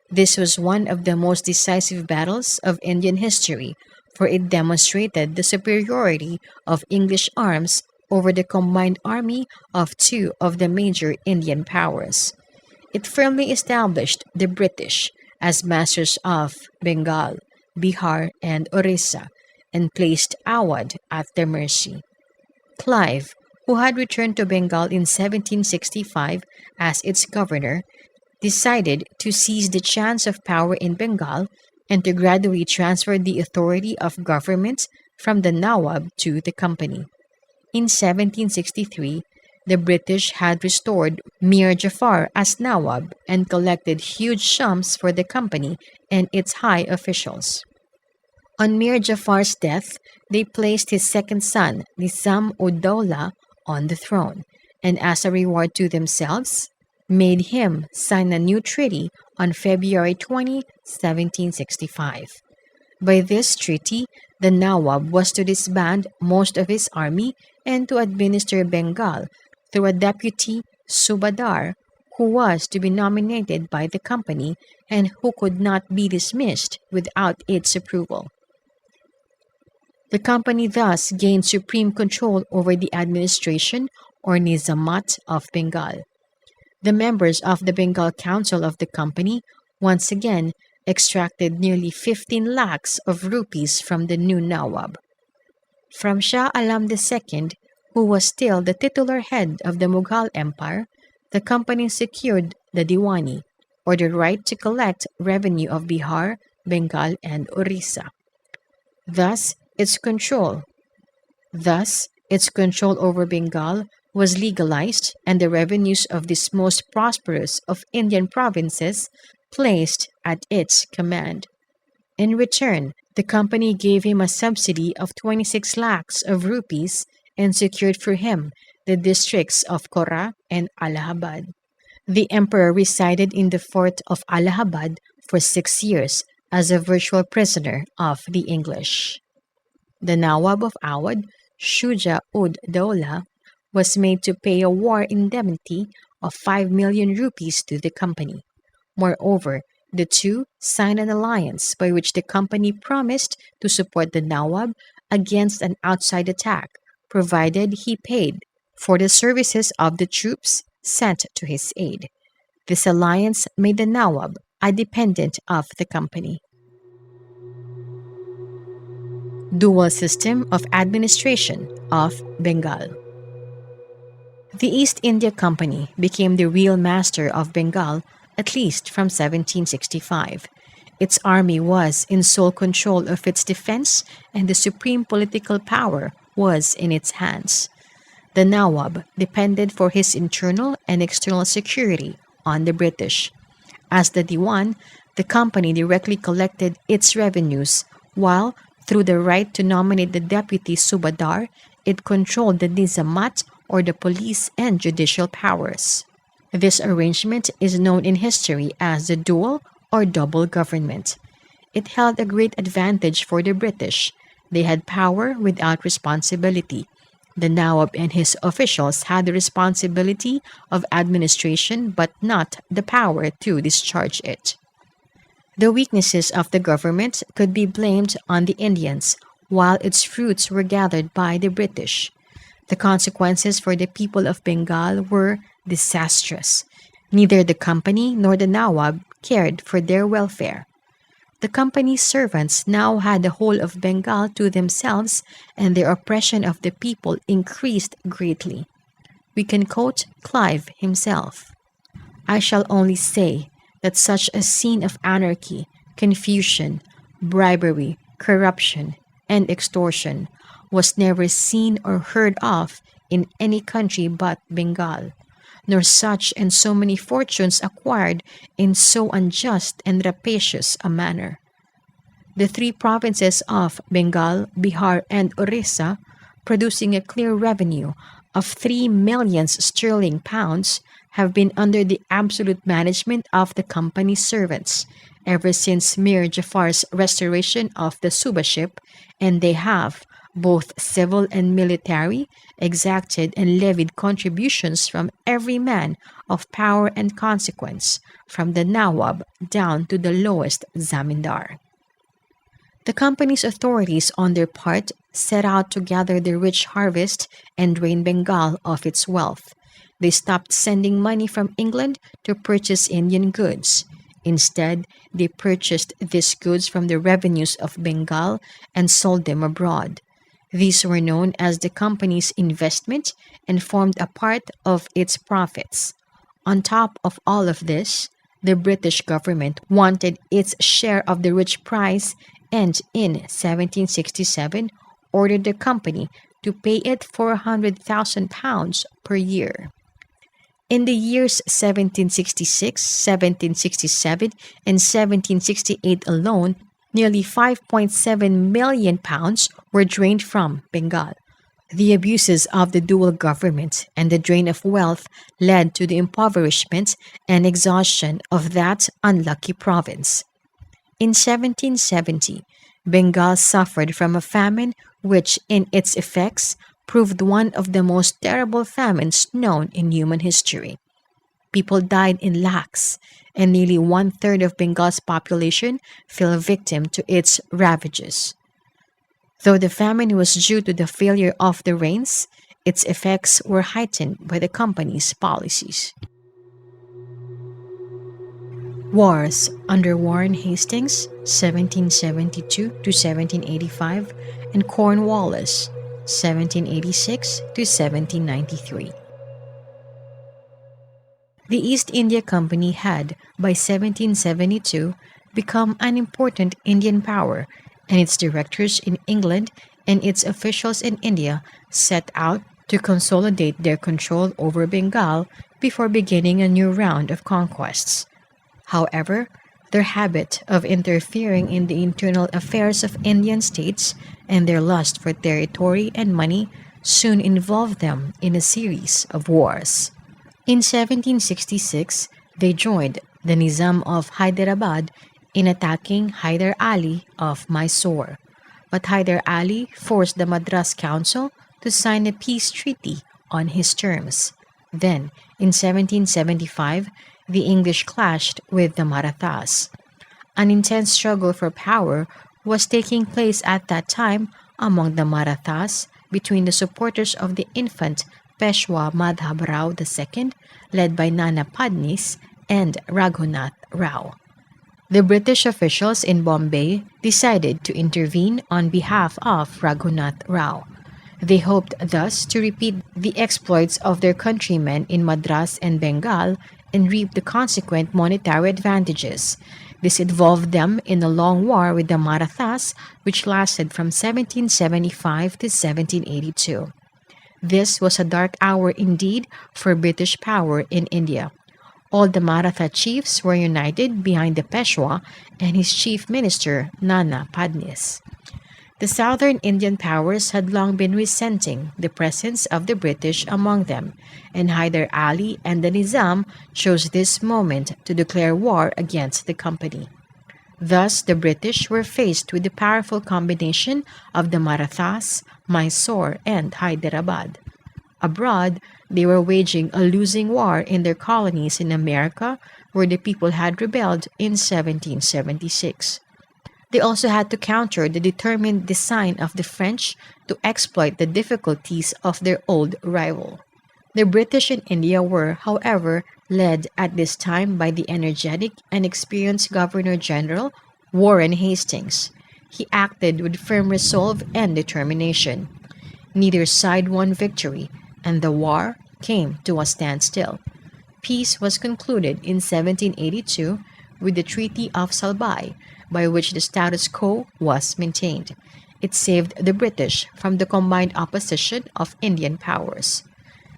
This was one of the most decisive battles of Indian history, for it demonstrated the superiority of English arms over the combined army of two of the major Indian powers. It firmly established the British as masters of Bengal, Bihar, and Orissa, and placed Awadh at their mercy. Clive, who had returned to Bengal in 1765 as its governor, decided to seize the chance of power in Bengal and to gradually transfer the authority of government from the Nawab to the company. In 1763, The British had restored Mir Jafar as Nawab and collected huge sums for the company and its high officials. On Mir Jafar's death, they placed his second son, Nizam ud Dawla, on the throne, and as a reward to themselves, made him sign a new treaty on February 20, 1765. By this treaty, the Nawab was to disband most of his army and to administer Bengal through a deputy Subadar who was to be nominated by the company and who could not be dismissed without its approval. The company thus gained supreme control over the administration or Nizamat of Bengal. The members of the Bengal Council of the company once again extracted nearly 15 lakhs of rupees from the new Nawab. From Shah Alam II, who was still the titular head of the Mughal Empire, the company secured the Diwani, or the right to collect revenue of Bihar, Bengal, and Orissa. Thus, its control over Bengal was legalized and the revenues of this most prosperous of Indian provinces placed at its command. In return, the company gave him a subsidy of 26 lakhs of rupees and secured for him the districts of Kora and Allahabad. The emperor resided in the fort of Allahabad for 6 years as a virtual prisoner of the English. The Nawab of Awadh, Shuja ud Dawla, was made to pay a war indemnity of 5 million rupees to the company. Moreover, the two signed an alliance by which the company promised to support the Nawab against an outside attack, provided he paid for the services of the troops sent to his aid. This alliance made the Nawab a dependent of the company. Dual system of administration of Bengal. The East India Company became the real master of Bengal at least from 1765. Its army was in sole control of its defense and the supreme political power was in its hands. The Nawab depended for his internal and external security on the British. As the Diwan, the company directly collected its revenues, while through the right to nominate the deputy Subadar, it controlled the Nizamat or the police and judicial powers. This arrangement is known in history as the dual or double government. It held a great advantage for the British. They had power without responsibility. The Nawab and his officials had the responsibility of administration but not the power to discharge it. The weaknesses of the government could be blamed on the Indians, while its fruits were gathered by the British. The consequences for the people of Bengal were disastrous. Neither the company nor the Nawab cared for their welfare. The company's servants now had the whole of Bengal to themselves, and their oppression of the people increased greatly. We can quote Clive himself. "I shall only say that such a scene of anarchy, confusion, bribery, corruption, and extortion was never seen or heard of in any country but Bengal, nor such and so many fortunes acquired in so unjust and rapacious a manner. The three provinces of Bengal, Bihar, and Orissa, producing a clear revenue of 3 millions sterling pounds, have been under the absolute management of the company's servants ever since Mir Jafar's restoration of the Subaship, and they have, both civil and military, exacted and levied contributions from every man of power and consequence, from the Nawab down to the lowest zamindar." The company's authorities, on their part, set out to gather the rich harvest and drain Bengal of its wealth. They stopped sending money from England to purchase Indian goods. Instead, they purchased these goods from the revenues of Bengal and sold them abroad. These were known as the company's investment and formed a part of its profits. On top of all of this, the British government wanted its share of the rich prize and in 1767 ordered the company to pay it £400,000 per year. In the years 1766, 1767, and 1768 alone, nearly £5.7 million were drained from Bengal. The abuses of the dual government and the drain of wealth led to the impoverishment and exhaustion of that unlucky province. In 1770, Bengal suffered from a famine which, in its effects, proved one of the most terrible famines known in human history. People died in lakhs, and nearly one-third of Bengal's population fell victim to its ravages. Though the famine was due to the failure of the rains, its effects were heightened by the company's policies. Wars under Warren Hastings, 1772 to 1785, and Cornwallis, 1786 to 1793. The East India Company had, by 1772, become an important Indian power, and its directors in England and its officials in India set out to consolidate their control over Bengal before beginning a new round of conquests. However, their habit of interfering in the internal affairs of Indian states and their lust for territory and money soon involved them in a series of wars. In 1766, they joined the Nizam of Hyderabad in attacking Hyder Ali of Mysore, but Hyder Ali forced the Madras Council to sign a peace treaty on his terms. Then, in 1775, the English clashed with the Marathas. An intense struggle for power was taking place at that time among the Marathas between the supporters of the infant Peshwa Madhab Rao II, led by Nana Padnis, and Raghunath Rao. The British officials in Bombay decided to intervene on behalf of Raghunath Rao. They hoped thus to repeat the exploits of their countrymen in Madras and Bengal and reap the consequent monetary advantages. This involved them in a long war with the Marathas, which lasted from 1775 to 1782. This was a dark hour indeed for British power in India. All the Maratha chiefs were united behind the Peshwa and his chief minister, Nana Padnis. The southern Indian powers had long been resenting the presence of the British among them, and Hyder Ali and the Nizam chose this moment to declare war against the company. Thus, the British were faced with the powerful combination of the Marathas, Mysore, and Hyderabad. Abroad, they were waging a losing war in their colonies in America, where the people had rebelled in 1776. They also had to counter the determined design of the French to exploit the difficulties of their old rival. The British in India were, however, led at this time by the energetic and experienced Governor-General Warren Hastings. He acted with firm resolve and determination. Neither side won victory, and the war came to a standstill. Peace was concluded in 1782 with the Treaty of Salbai, by which the status quo was maintained. It saved the British from the combined opposition of Indian powers.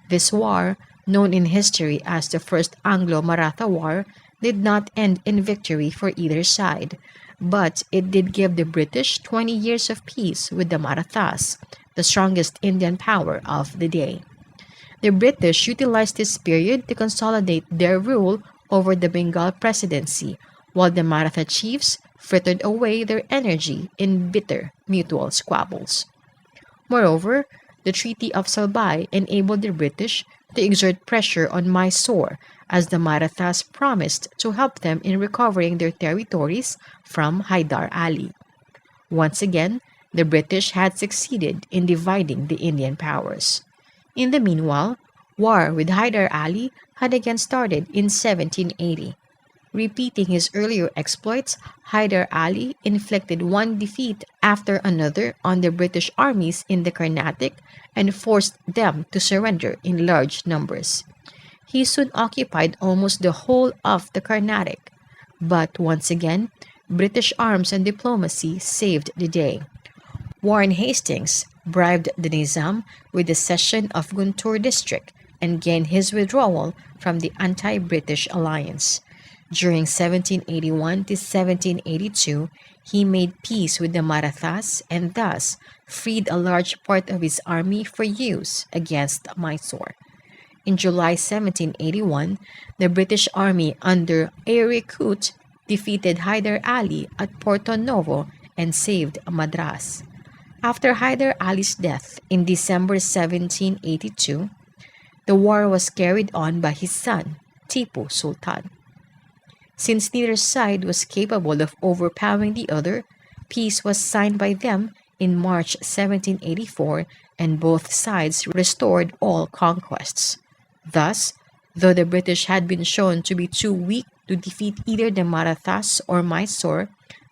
This war, known in history as the First Anglo-Maratha War, did not end in victory for either side, but it did give the British 20 years of peace with the Marathas, the strongest Indian power of the day. The British utilized this period to consolidate their rule over the Bengal presidency, while the Maratha chiefs frittered away their energy in bitter mutual squabbles. Moreover, the Treaty of Salbai enabled the British to exert pressure on Mysore, as the Marathas promised to help them in recovering their territories from Hyder Ali. Once again, the British had succeeded in dividing the Indian powers. In the meanwhile, war with Hyder Ali had again started in 1780. Repeating his earlier exploits, Hyder Ali inflicted one defeat after another on the British armies in the Carnatic and forced them to surrender in large numbers. He soon occupied almost the whole of the Carnatic, but once again, British arms and diplomacy saved the day. Warren Hastings, bribed the Nizam with the cession of Guntur district, and gained his withdrawal from the anti-British alliance. During 1781 to 1782, he made peace with the Marathas and thus freed a large part of his army for use against Mysore. In July 1781, the British army under Eyre Coote defeated Hyder Ali at Porto Novo and saved Madras. After Hyder Ali's death in December 1782, the war was carried on by his son, Tipu Sultan. Since neither side was capable of overpowering the other, peace was signed by them in March 1784 and both sides restored all conquests. Thus, though the British had been shown to be too weak to defeat either the Marathas or Mysore,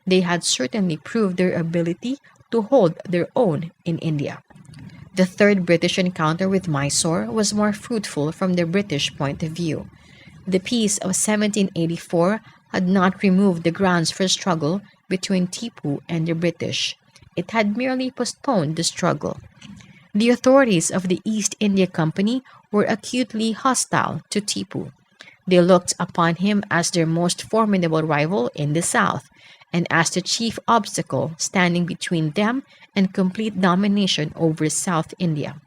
they had certainly proved their ability to hold their own in India. The third British encounter with Mysore was more fruitful from the British point of view. The peace of 1784 had not removed the grounds for struggle between Tipu and the British. It had merely postponed the struggle. The authorities of the East India Company were acutely hostile to Tipu. They looked upon him as their most formidable rival in the south, and as the chief obstacle standing between them and complete domination over South India.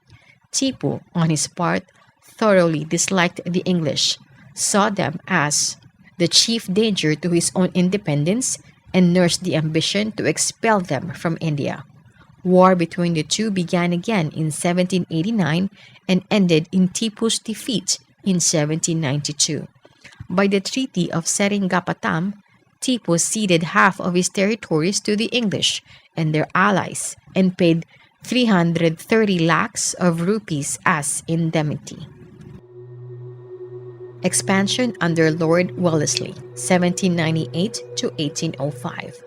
Tipu, on his part, thoroughly disliked the English, saw them as the chief danger to his own independence, and nursed the ambition to expel them from India. War between the two began again in 1789 and ended in Tipu's defeat in 1792. By the Treaty of Seringapatam, Tipu ceded half of his territories to the English and their allies and paid 330 lakhs of rupees as indemnity. Expansion under Lord Wellesley, 1798 to 1805.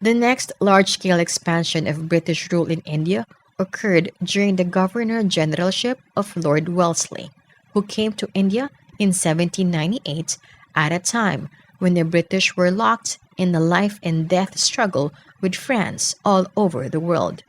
The next large-scale expansion of British rule in India occurred during the Governor-Generalship of Lord Wellesley, who came to India in 1798 at a time when the British were locked in a life-and-death struggle with France all over the world.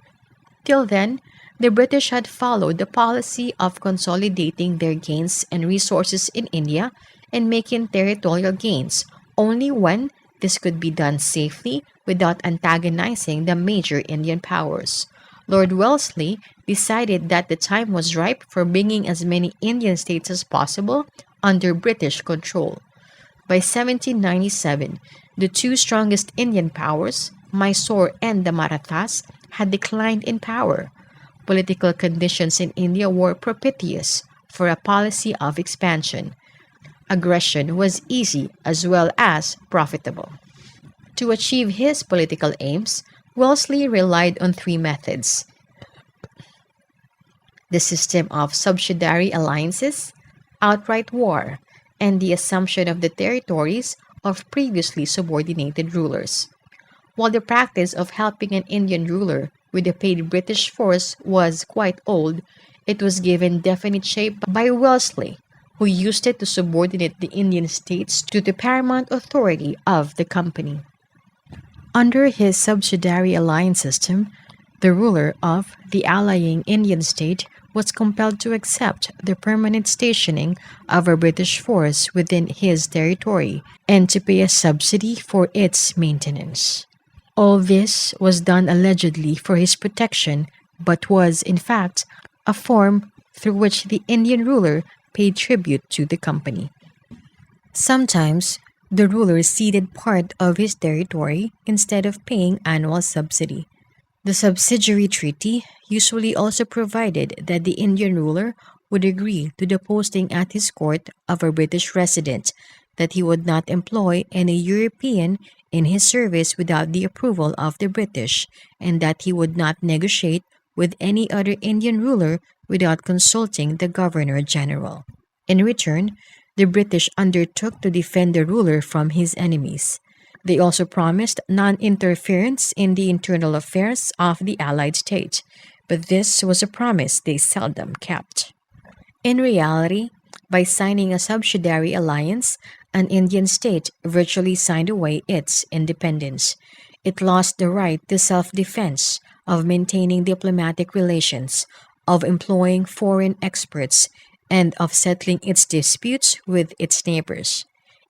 Till then, the British had followed the policy of consolidating their gains and resources in India and making territorial gains only when this could be done safely without antagonizing the major Indian powers. Lord Wellesley decided that the time was ripe for bringing as many Indian states as possible under British control. By 1797, the two strongest Indian powers, Mysore and the Marathas, had declined in power. Political conditions in India were propitious for a policy of expansion. Aggression was easy as well as profitable. To achieve his political aims, Wellesley relied on three methods: the system of subsidiary alliances, outright war, and the assumption of the territories of previously subordinated rulers. While the practice of helping an Indian ruler with a paid British force was quite old, it was given definite shape by Wellesley, who used it to subordinate the Indian states to the paramount authority of the company. Under his subsidiary alliance system, the ruler of the allying Indian state was compelled to accept the permanent stationing of a British force within his territory and to pay a subsidy for its maintenance. All this was done allegedly for his protection, but was, in fact, a form through which the Indian ruler paid tribute to the company. Sometimes, the ruler ceded part of his territory instead of paying annual subsidy. The subsidiary treaty usually also provided that the Indian ruler would agree to the posting at his court of a British resident, that he would not employ any European in his service without the approval of the British, and that he would not negotiate with any other Indian ruler without consulting the Governor-General. In return, the British undertook to defend the ruler from his enemies. They also promised non-interference in the internal affairs of the allied state, but this was a promise they seldom kept. In reality, by signing a subsidiary alliance, an Indian state virtually signed away its independence. It lost the right to self-defense, of maintaining diplomatic relations, of employing foreign experts, and of settling its disputes with its neighbors.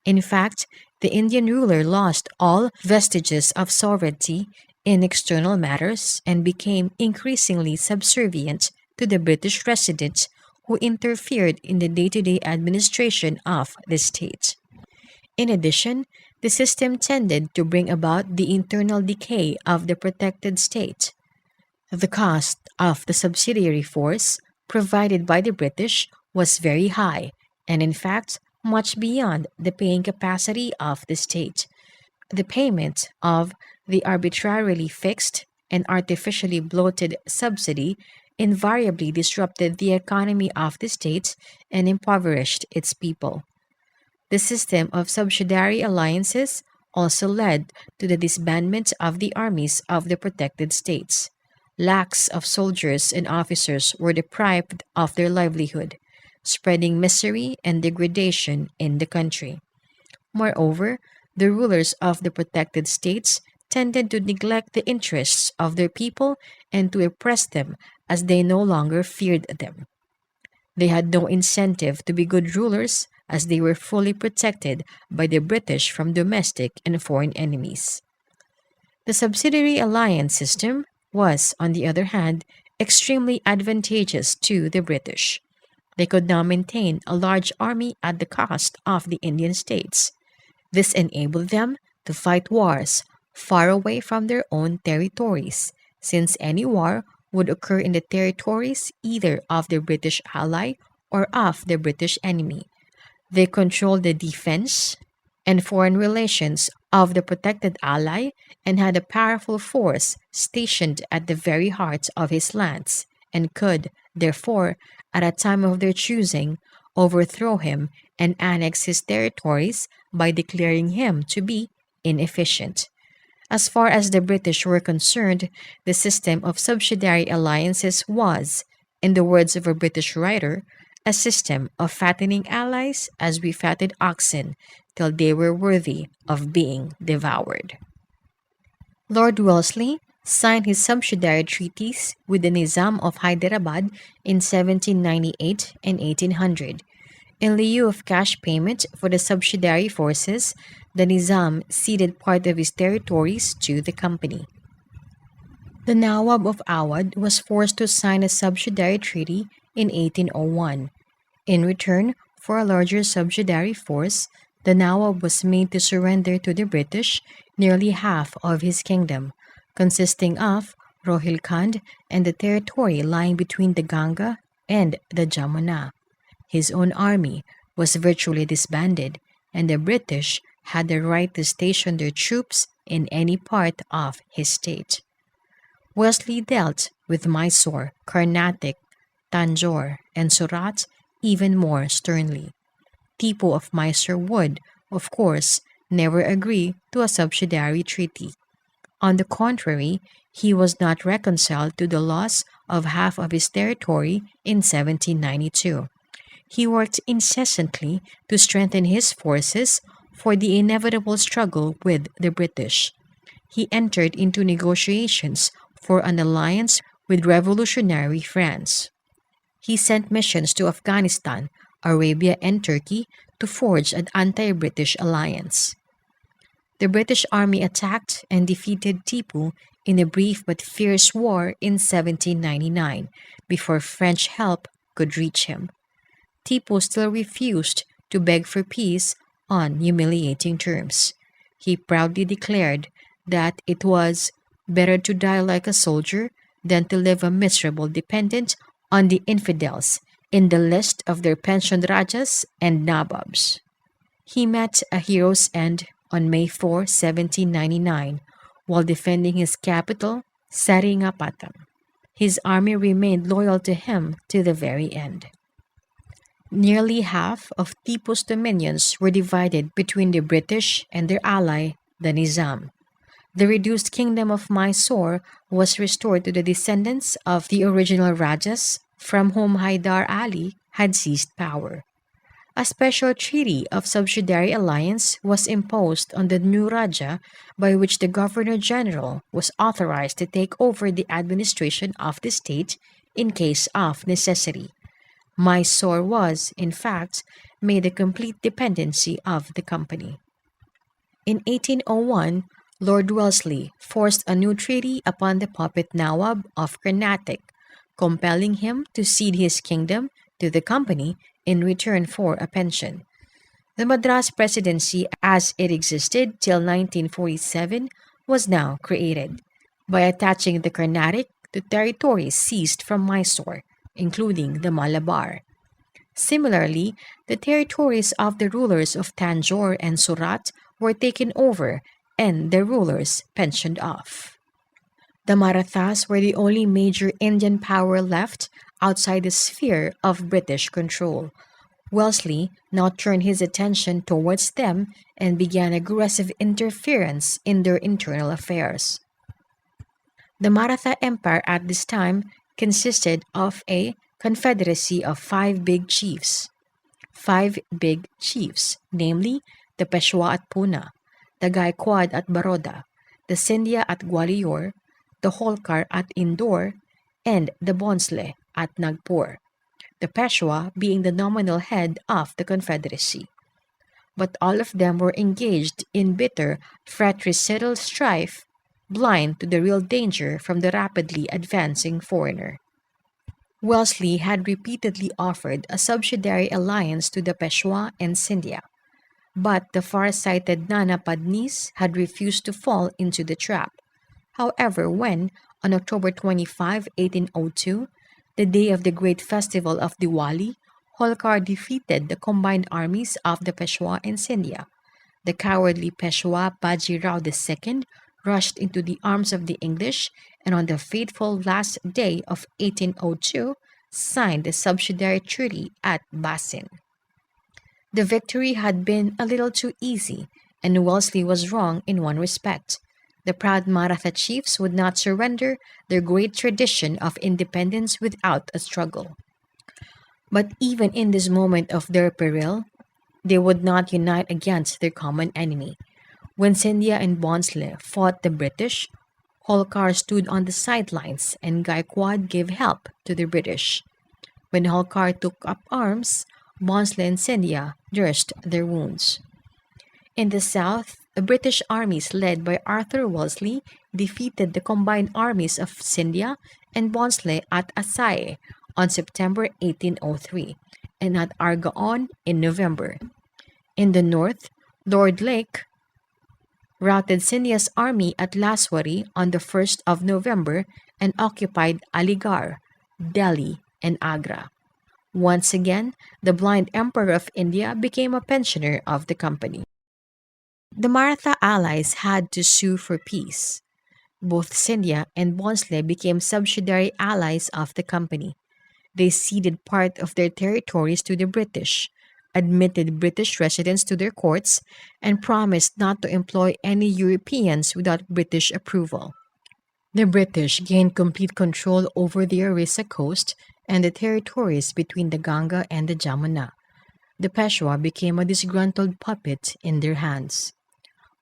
In fact, the Indian ruler lost all vestiges of sovereignty in external matters and became increasingly subservient to the British residents who interfered in the day to day administration of the state. In addition, the system tended to bring about the internal decay of the protected state. The cost of the subsidiary force provided by the British was very high, and in fact, much beyond the paying capacity of the state. The payment of the arbitrarily fixed and artificially bloated subsidy invariably disrupted the economy of the state and impoverished its people. The system of subsidiary alliances also led to the disbandment of the armies of the protected states. Lakhs of soldiers and officers were deprived of their livelihood, spreading misery and degradation in the country. Moreover, the rulers of the protected states tended to neglect the interests of their people and to oppress them as they no longer feared them. They had no incentive to be good rulers as they were fully protected by the British from domestic and foreign enemies. The subsidiary alliance system was, on the other hand, extremely advantageous to the British. They could now maintain a large army at the cost of the Indian states. This enabled them to fight wars far away from their own territories, since any war would occur in the territories either of the British ally or of the British enemy. They controlled the defense and foreign relations of the protected ally and had a powerful force stationed at the very heart of his lands, and could, therefore, at a time of their choosing, overthrow him and annex his territories by declaring him to be inefficient. As far as the British were concerned, the system of subsidiary alliances was, in the words of a British writer, a system of fattening allies as we fatted oxen till they were worthy of being devoured. Lord Wellesley signed his subsidiary treaties with the Nizam of Hyderabad in 1798 and 1800. In lieu of cash payment for the subsidiary forces, the Nizam ceded part of his territories to the company. The Nawab of Awadh was forced to sign a subsidiary treaty in 1801. In return for a larger subsidiary force, the Nawab was made to surrender to the British nearly half of his kingdom, consisting of Rohilkhand and the territory lying between the Ganga and the Jamuna. His own army was virtually disbanded, and the British had the right to station their troops in any part of his state. Wesley dealt with Mysore, Carnatic, Tanjore, and Surat even more sternly. Tipu of Mysore would, of course, never agree to a subsidiary treaty. On the contrary, he was not reconciled to the loss of half of his territory in 1792. He worked incessantly to strengthen his forces for the inevitable struggle with the British. He entered into negotiations for an alliance with revolutionary France. He sent missions to Afghanistan, Arabia, and Turkey to forge an anti-British alliance. The British army attacked and defeated Tipu in a brief but fierce war in 1799 before French help could reach him. Tipu still refused to beg for peace on humiliating terms. He proudly declared that it was better to die like a soldier than to live a miserable dependent on the infidels in the list of their pensioned rajas and nababs. He met a hero's end on May 4, 1799, while defending his capital, Seringapatam. His army remained loyal to him to the very end. Nearly half of Tipu's dominions were divided between the British and their ally, the Nizam. The reduced kingdom of Mysore was restored to the descendants of the original Rajas from whom Haidar Ali had seized power. A special treaty of subsidiary alliance was imposed on the new Raja, by which the Governor General was authorized to take over the administration of the state in case of necessity. Mysore was, in fact, made a complete dependency of the company. In 1801, Lord Wellesley forced a new treaty upon the puppet Nawab of Carnatic, compelling him to cede his kingdom to the company in return for a pension. The Madras Presidency, as it existed till 1947, was now created by attaching the Carnatic to territories seized from Mysore, including the Malabar. Similarly, the territories of the rulers of Tanjore and Surat were taken over and their rulers pensioned off. The Marathas were the only major Indian power left outside the sphere of British control. Wellesley now turned his attention towards them and began aggressive interference in their internal affairs. The Maratha Empire at this time consisted of a confederacy of five big chiefs, namely the Peshwa at Pune, the Gaikwad at Baroda, the Scindia at Gwalior, the Holkar at Indore, and the Bonsle at Nagpur, the Peshwa being the nominal head of the confederacy. But all of them were engaged in bitter, fratricidal strife, blind to the real danger from the rapidly advancing foreigner. Wellesley had repeatedly offered a subsidiary alliance to the Peshwa and Scindia, but the far-sighted Nana Padnis had refused to fall into the trap. However, when, on October 25, 1802, the day of the great festival of Diwali, Holkar defeated the combined armies of the Peshwa and Scindia, the cowardly Peshwa Baji Rao II rushed into the arms of the English and on the fateful last day of 1802 signed the subsidiary treaty at Basin. The victory had been a little too easy, and Wellesley was wrong in one respect. The proud Maratha chiefs would not surrender their great tradition of independence without a struggle. But even in this moment of their peril, they would not unite against their common enemy. When Scindia and Bonsle fought the British, Holkar stood on the sidelines and Gaikwad gave help to the British. When Holkar took up arms, Bonsle and Scindia nursed their wounds. In the south, the British armies led by Arthur Wellesley defeated the combined armies of Scindia and Bonsle at Assaye on September 1803 and at Argaon in November. In the north, Lord Lake routed Scindia's army at Laswari on the 1st of November and occupied Aligarh, Delhi, and Agra. Once again, the blind Emperor of India became a pensioner of the company. The Maratha allies had to sue for peace. Both Scindia and Bonsle became subsidiary allies of the company. They ceded part of their territories to the British, admitted British residents to their courts, and promised not to employ any Europeans without British approval. The British gained complete control over the Orissa coast and the territories between the Ganga and the Jamuna. The Peshwa became a disgruntled puppet in their hands.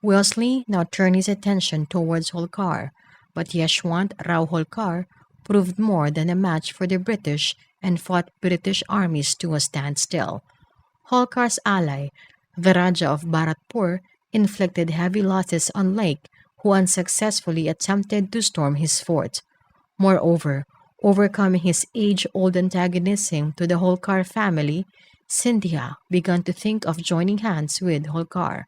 Wellesley now turned his attention towards Holkar, but Yashwant Rao Holkar proved more than a match for the British and fought British armies to a standstill. Holkar's ally, the Raja of Bharatpur, inflicted heavy losses on Lake, who unsuccessfully attempted to storm his fort. Moreover, overcoming his age-old antagonism to the Holkar family, Scindia began to think of joining hands with Holkar.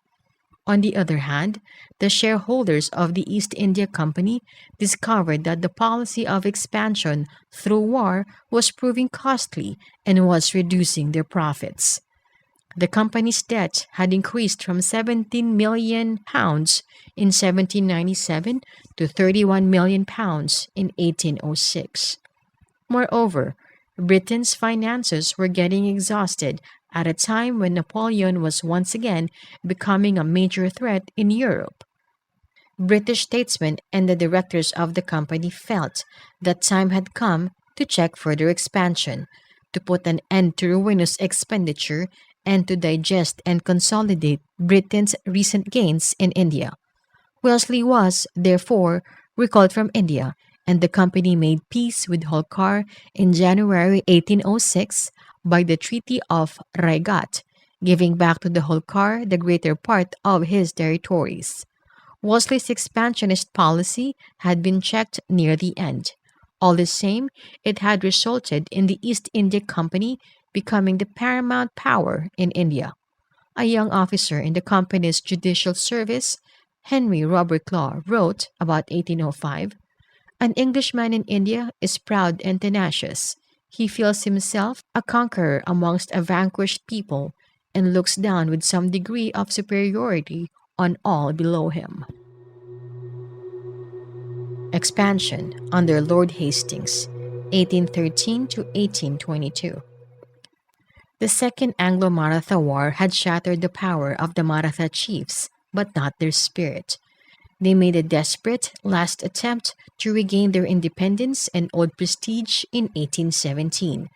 On the other hand, the shareholders of the East India Company discovered that the policy of expansion through war was proving costly and was reducing their profits. The company's debt had increased from £17 million in 1797 to £31 million in 1806. Moreover, Britain's finances were getting exhausted at a time when Napoleon was once again becoming a major threat in Europe. British statesmen and the directors of the company felt that time had come to check further expansion, to put an end to ruinous expenditure, and to digest and consolidate Britain's recent gains in India. Wellesley was, therefore, recalled from India, and the company made peace with Holkar in January 1806 by the Treaty of Raigat, giving back to the Holkar the greater part of his territories. Wolsey's expansionist policy had been checked near the end. All the same, it had resulted in the East India Company becoming the paramount power in India. A young officer in the company's judicial service, Henry Robert Law, wrote about 1805: "An Englishman in India is proud and tenacious. He feels himself a conqueror amongst a vanquished people, and looks down with some degree of superiority on all below him." Expansion under Lord Hastings, 1813 to 1822. The Second Anglo-Maratha War had shattered the power of the Maratha chiefs, but not their spirit. They made a desperate last attempt to regain their independence and old prestige in 1817.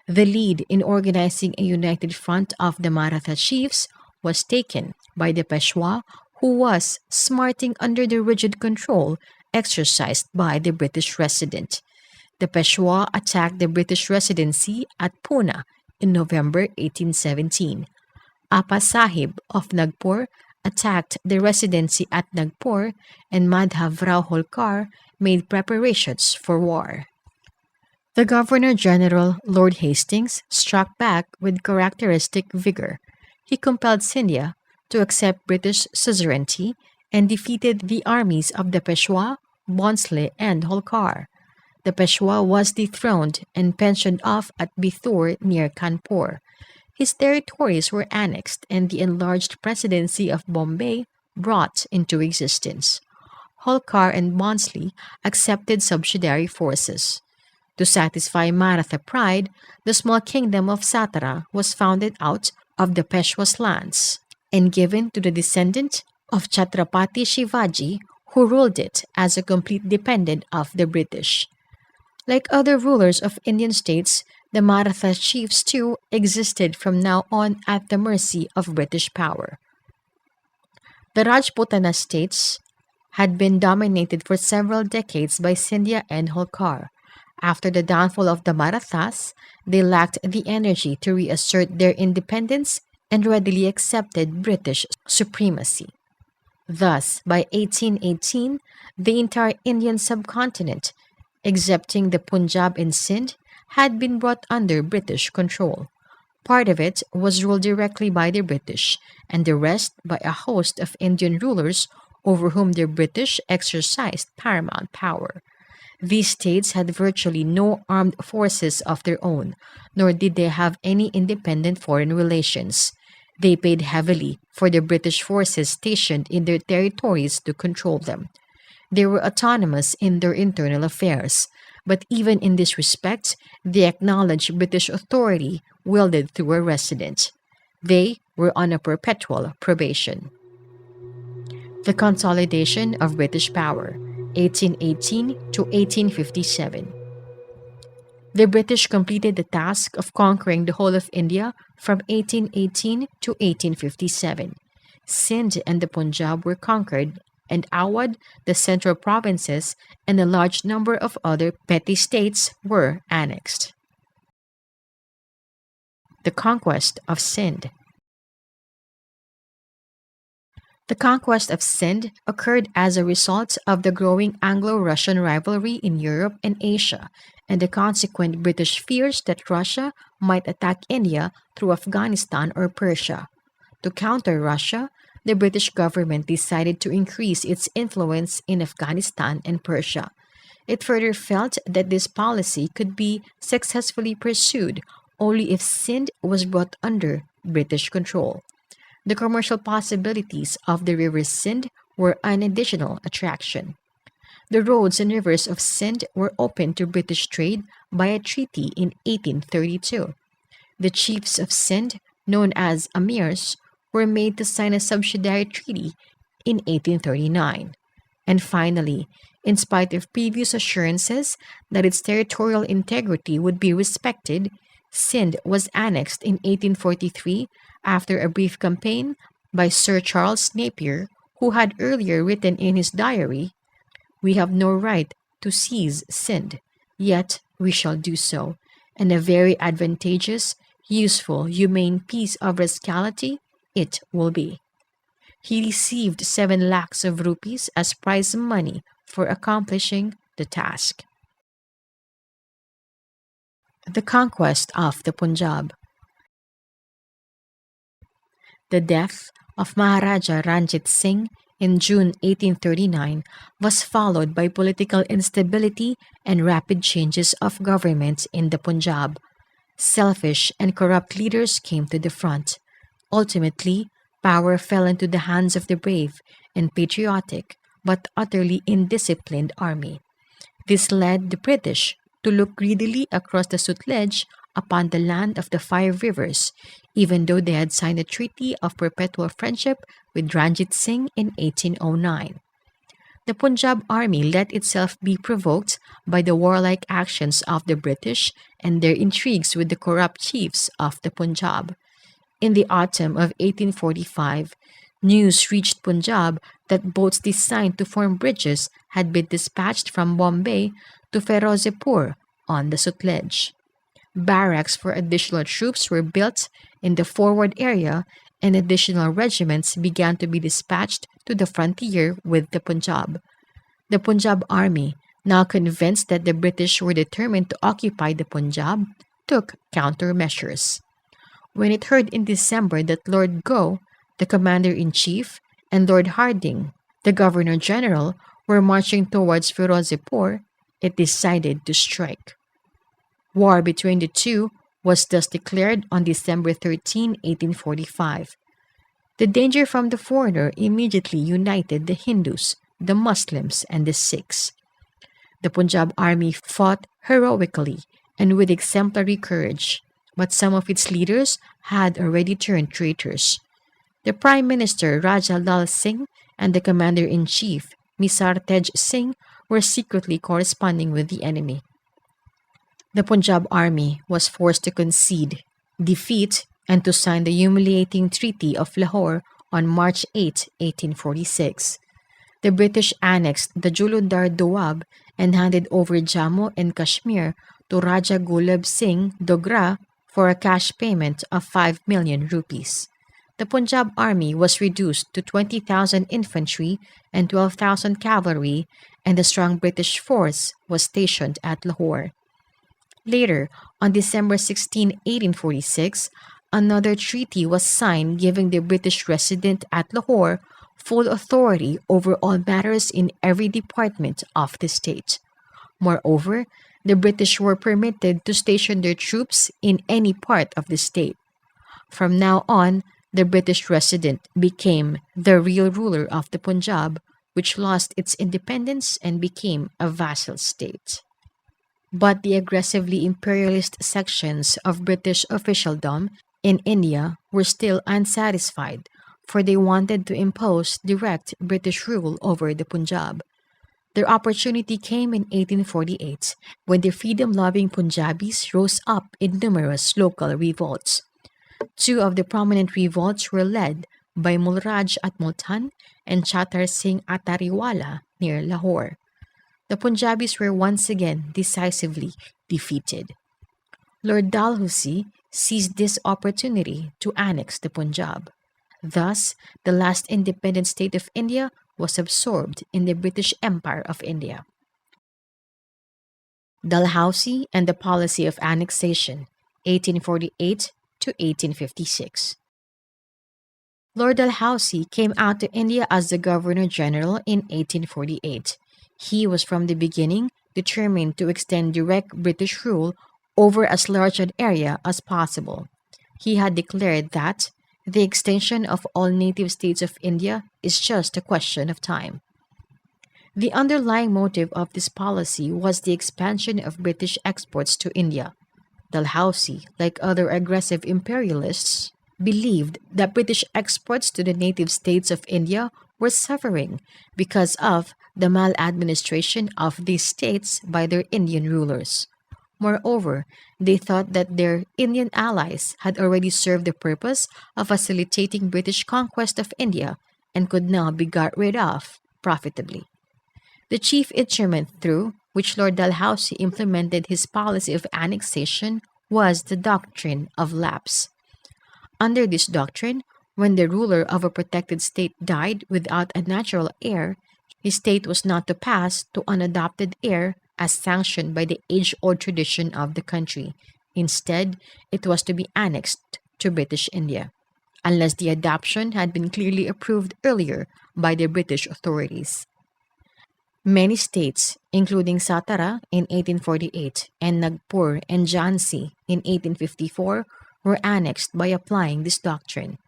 The lead in organizing a united front of the Maratha chiefs was taken by the Peshwa, who was smarting under the rigid control exercised by the British resident. The Peshwa attacked the British residency at Pune in November 1817. Appa Sahib of Nagpur attacked the residency at Nagpur, and Madhav Rao Holkar made preparations for war. The Governor-General, Lord Hastings, struck back with characteristic vigor. He compelled Scindia to accept British suzerainty and defeated the armies of the Peshwa, Bhonsle, and Holkar. The Peshwa was dethroned and pensioned off at Bithur near Kanpur. His territories were annexed and the enlarged presidency of Bombay brought into existence. Holkar and Bhonsle accepted subsidiary forces. To satisfy Maratha pride, the small kingdom of Satara was founded out of the Peshwa's lands and given to the descendant of Chhatrapati Shivaji, who ruled it as a complete dependent of the British. Like other rulers of Indian states, the Maratha chiefs too existed from now on at the mercy of British power. The Rajputana states had been dominated for several decades by Scindia and Holkar. After the downfall of the Marathas, they lacked the energy to reassert their independence and readily accepted British supremacy. Thus, by 1818, the entire Indian subcontinent, excepting the Punjab and Sindh, had been brought under British control. Part of it was ruled directly by the British, and the rest by a host of Indian rulers over whom the British exercised paramount power. These states had virtually no armed forces of their own, nor did they have any independent foreign relations. They paid heavily for the British forces stationed in their territories to control them. They were autonomous in their internal affairs, but even in this respect, they acknowledged British authority wielded through a resident. They were on a perpetual probation. The consolidation of British power, 1818 to 1857. The British completed the task of conquering the whole of India from 1818 to 1857. Sindh and the Punjab were conquered, and Awadh, the central provinces, and a large number of other petty states were annexed. The conquest of Sindh. The conquest of Sindh occurred as a result of the growing Anglo-Russian rivalry in Europe and Asia, and the consequent British fears that Russia might attack India through Afghanistan or Persia. To counter Russia, the British government decided to increase its influence in Afghanistan and Persia. It further felt that this policy could be successfully pursued only if Sindh was brought under British control. The commercial possibilities of the river Sindh were an additional attraction. The roads and rivers of Sindh were opened to British trade by a treaty in 1832. The chiefs of Sindh, known as Amirs, were made to sign a subsidiary treaty in 1839. And finally, in spite of previous assurances that its territorial integrity would be respected, Sindh was annexed in 1843 after a brief campaign by Sir Charles Napier, who had earlier written in his diary, "We have no right to seize Sindh, yet we shall do so, and a very advantageous, useful, humane piece of rascality it will be." He received 7 lakhs of rupees as prize money for accomplishing the task. The conquest of the Punjab. The death of Maharaja Ranjit Singh in June 1839 was followed by political instability and rapid changes of government in the Punjab. Selfish and corrupt leaders came to the front. Ultimately, power fell into the hands of the brave and patriotic but utterly indisciplined army. This led the British to look greedily across the Sutlej upon the land of the Five Rivers, even though they had signed a treaty of perpetual friendship with Ranjit Singh in 1809. The Punjab army let itself be provoked by the warlike actions of the British and their intrigues with the corrupt chiefs of the Punjab. In the autumn of 1845, news reached Punjab that boats designed to form bridges had been dispatched from Bombay to Ferozepur on the Sutlej. Barracks for additional troops were built in the forward area, and additional regiments began to be dispatched to the frontier with the Punjab. The Punjab army, now convinced that the British were determined to occupy the Punjab, took countermeasures. When it heard in December that Lord Gough, the commander-in-chief, and Lord Harding, the governor-general, were marching towards Firozepur, it decided to strike. War between the two was thus declared on December 13, 1845. The danger from the foreigner immediately united the Hindus, the Muslims, and the Sikhs. The Punjab army fought heroically and with exemplary courage, but some of its leaders had already turned traitors. The Prime Minister Raja Lal Singh and the Commander-in-Chief Misar Tej Singh were secretly corresponding with the enemy. The Punjab army was forced to concede defeat and to sign the humiliating Treaty of Lahore on March 8, 1846. The British annexed the Julundar Doab and handed over Jammu and Kashmir to Raja Gulab Singh Dogra for a cash payment of 5 million rupees. The Punjab army was reduced to 20,000 infantry and 12,000 cavalry, and the strong British force was stationed at Lahore. Later, on December 16, 1846, another treaty was signed giving the British resident at Lahore full authority over all matters in every department of the state. Moreover, the British were permitted to station their troops in any part of the state. From now on, the British resident became the real ruler of the Punjab, which lost its independence and became a vassal state. But the aggressively imperialist sections of British officialdom in India were still unsatisfied, for they wanted to impose direct British rule over the Punjab. Their opportunity came in 1848, when the freedom-loving Punjabis rose up in numerous local revolts. Two of the prominent revolts were led by Mulraj at Multan and Chatar Singh Atariwala near Lahore. The Punjabis were once again decisively defeated. Lord Dalhousie seized this opportunity to annex the Punjab. Thus, the last independent state of India was absorbed in the British Empire of India. Dalhousie and the Policy of Annexation, 1848 to 1856. Lord Dalhousie came out to India as the Governor-General in 1848. He was from the beginning determined to extend direct British rule over as large an area as possible. He had declared that the extension of all native states of India is just a question of time. The underlying motive of this policy was the expansion of British exports to India. Dalhousie, like other aggressive imperialists, believed that British exports to the native states of India were suffering because of the maladministration of these states by their Indian rulers. Moreover, they thought that their Indian allies had already served the purpose of facilitating British conquest of India and could now be got rid of profitably. The chief instrument through which Lord Dalhousie implemented his policy of annexation was the doctrine of lapse. Under this doctrine, when the ruler of a protected state died without a natural heir, his state was not to pass to an adopted heir as sanctioned by the age old tradition of the country. Instead, it was to be annexed to British India, unless the adoption had been clearly approved earlier by the British authorities. Many states, including Satara in 1848 and Nagpur and Jhansi in 1854, were annexed by applying this doctrine.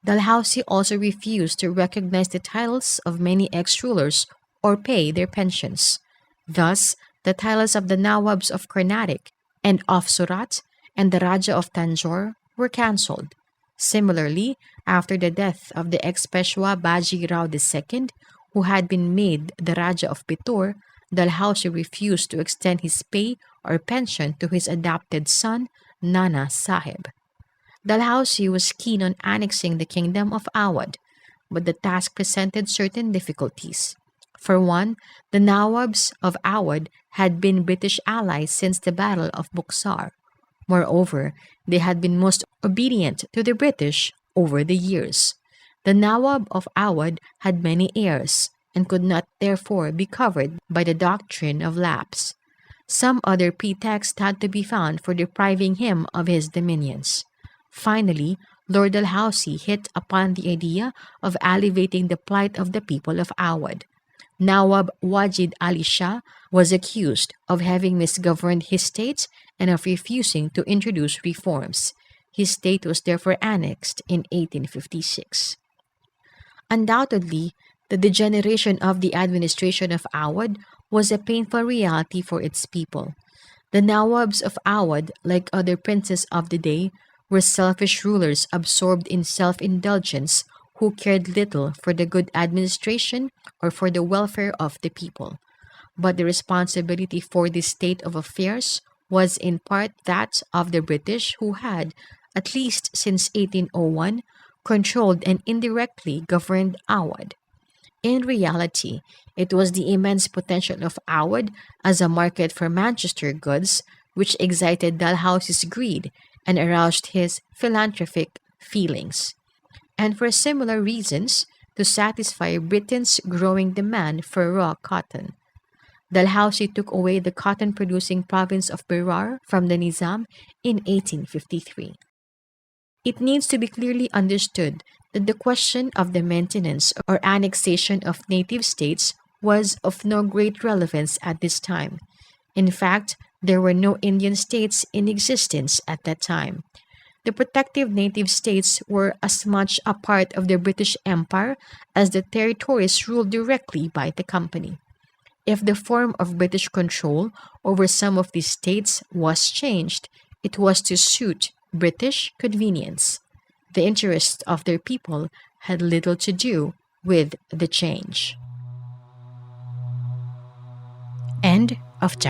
Dalhousie also refused to recognize the titles of many ex-rulers or pay their pensions. Thus, the titles of the Nawabs of Carnatic and of Surat and the Raja of Tanjore were cancelled. Similarly, after the death of the ex-Peshwa Baji Rao II, who had been made the Raja of Bitur, Dalhousie refused to extend his pay or pension to his adopted son, Nana Sahib. Dalhousie was keen on annexing the kingdom of Awadh, but the task presented certain difficulties. For one, the Nawabs of Awadh had been British allies since the Battle of Buxar. Moreover, they had been most obedient to the British over the years. The Nawab of Awadh had many heirs and could not therefore be covered by the doctrine of lapse. Some other pretext had to be found for depriving him of his dominions. Finally, Lord Dalhousie hit upon the idea of alleviating the plight of the people of Awadh. Nawab Wajid Ali Shah was accused of having misgoverned his state and of refusing to introduce reforms. His state was therefore annexed in 1856. Undoubtedly, the degeneration of the administration of Awadh was a painful reality for its people. The Nawabs of Awadh, like other princes of the day, were selfish rulers absorbed in self-indulgence who cared little for the good administration or for the welfare of the people. But the responsibility for this state of affairs was in part that of the British who had, at least since 1801, controlled and indirectly governed Awadh. In reality, it was the immense potential of Awadh as a market for Manchester goods which excited Dalhousie's greed and aroused his philanthropic feelings, and for similar reasons, to satisfy Britain's growing demand for raw cotton. Dalhousie took away the cotton-producing province of Berar from the Nizam in 1853. It needs to be clearly understood that the question of the maintenance or annexation of native states was of no great relevance at this time. In fact, there were no Indian states in existence at that time. The protective native states were as much a part of the British Empire as the territories ruled directly by the company. If the form of British control over some of these states was changed, it was to suit British convenience. The interests of their people had little to do with the change. End of chapter.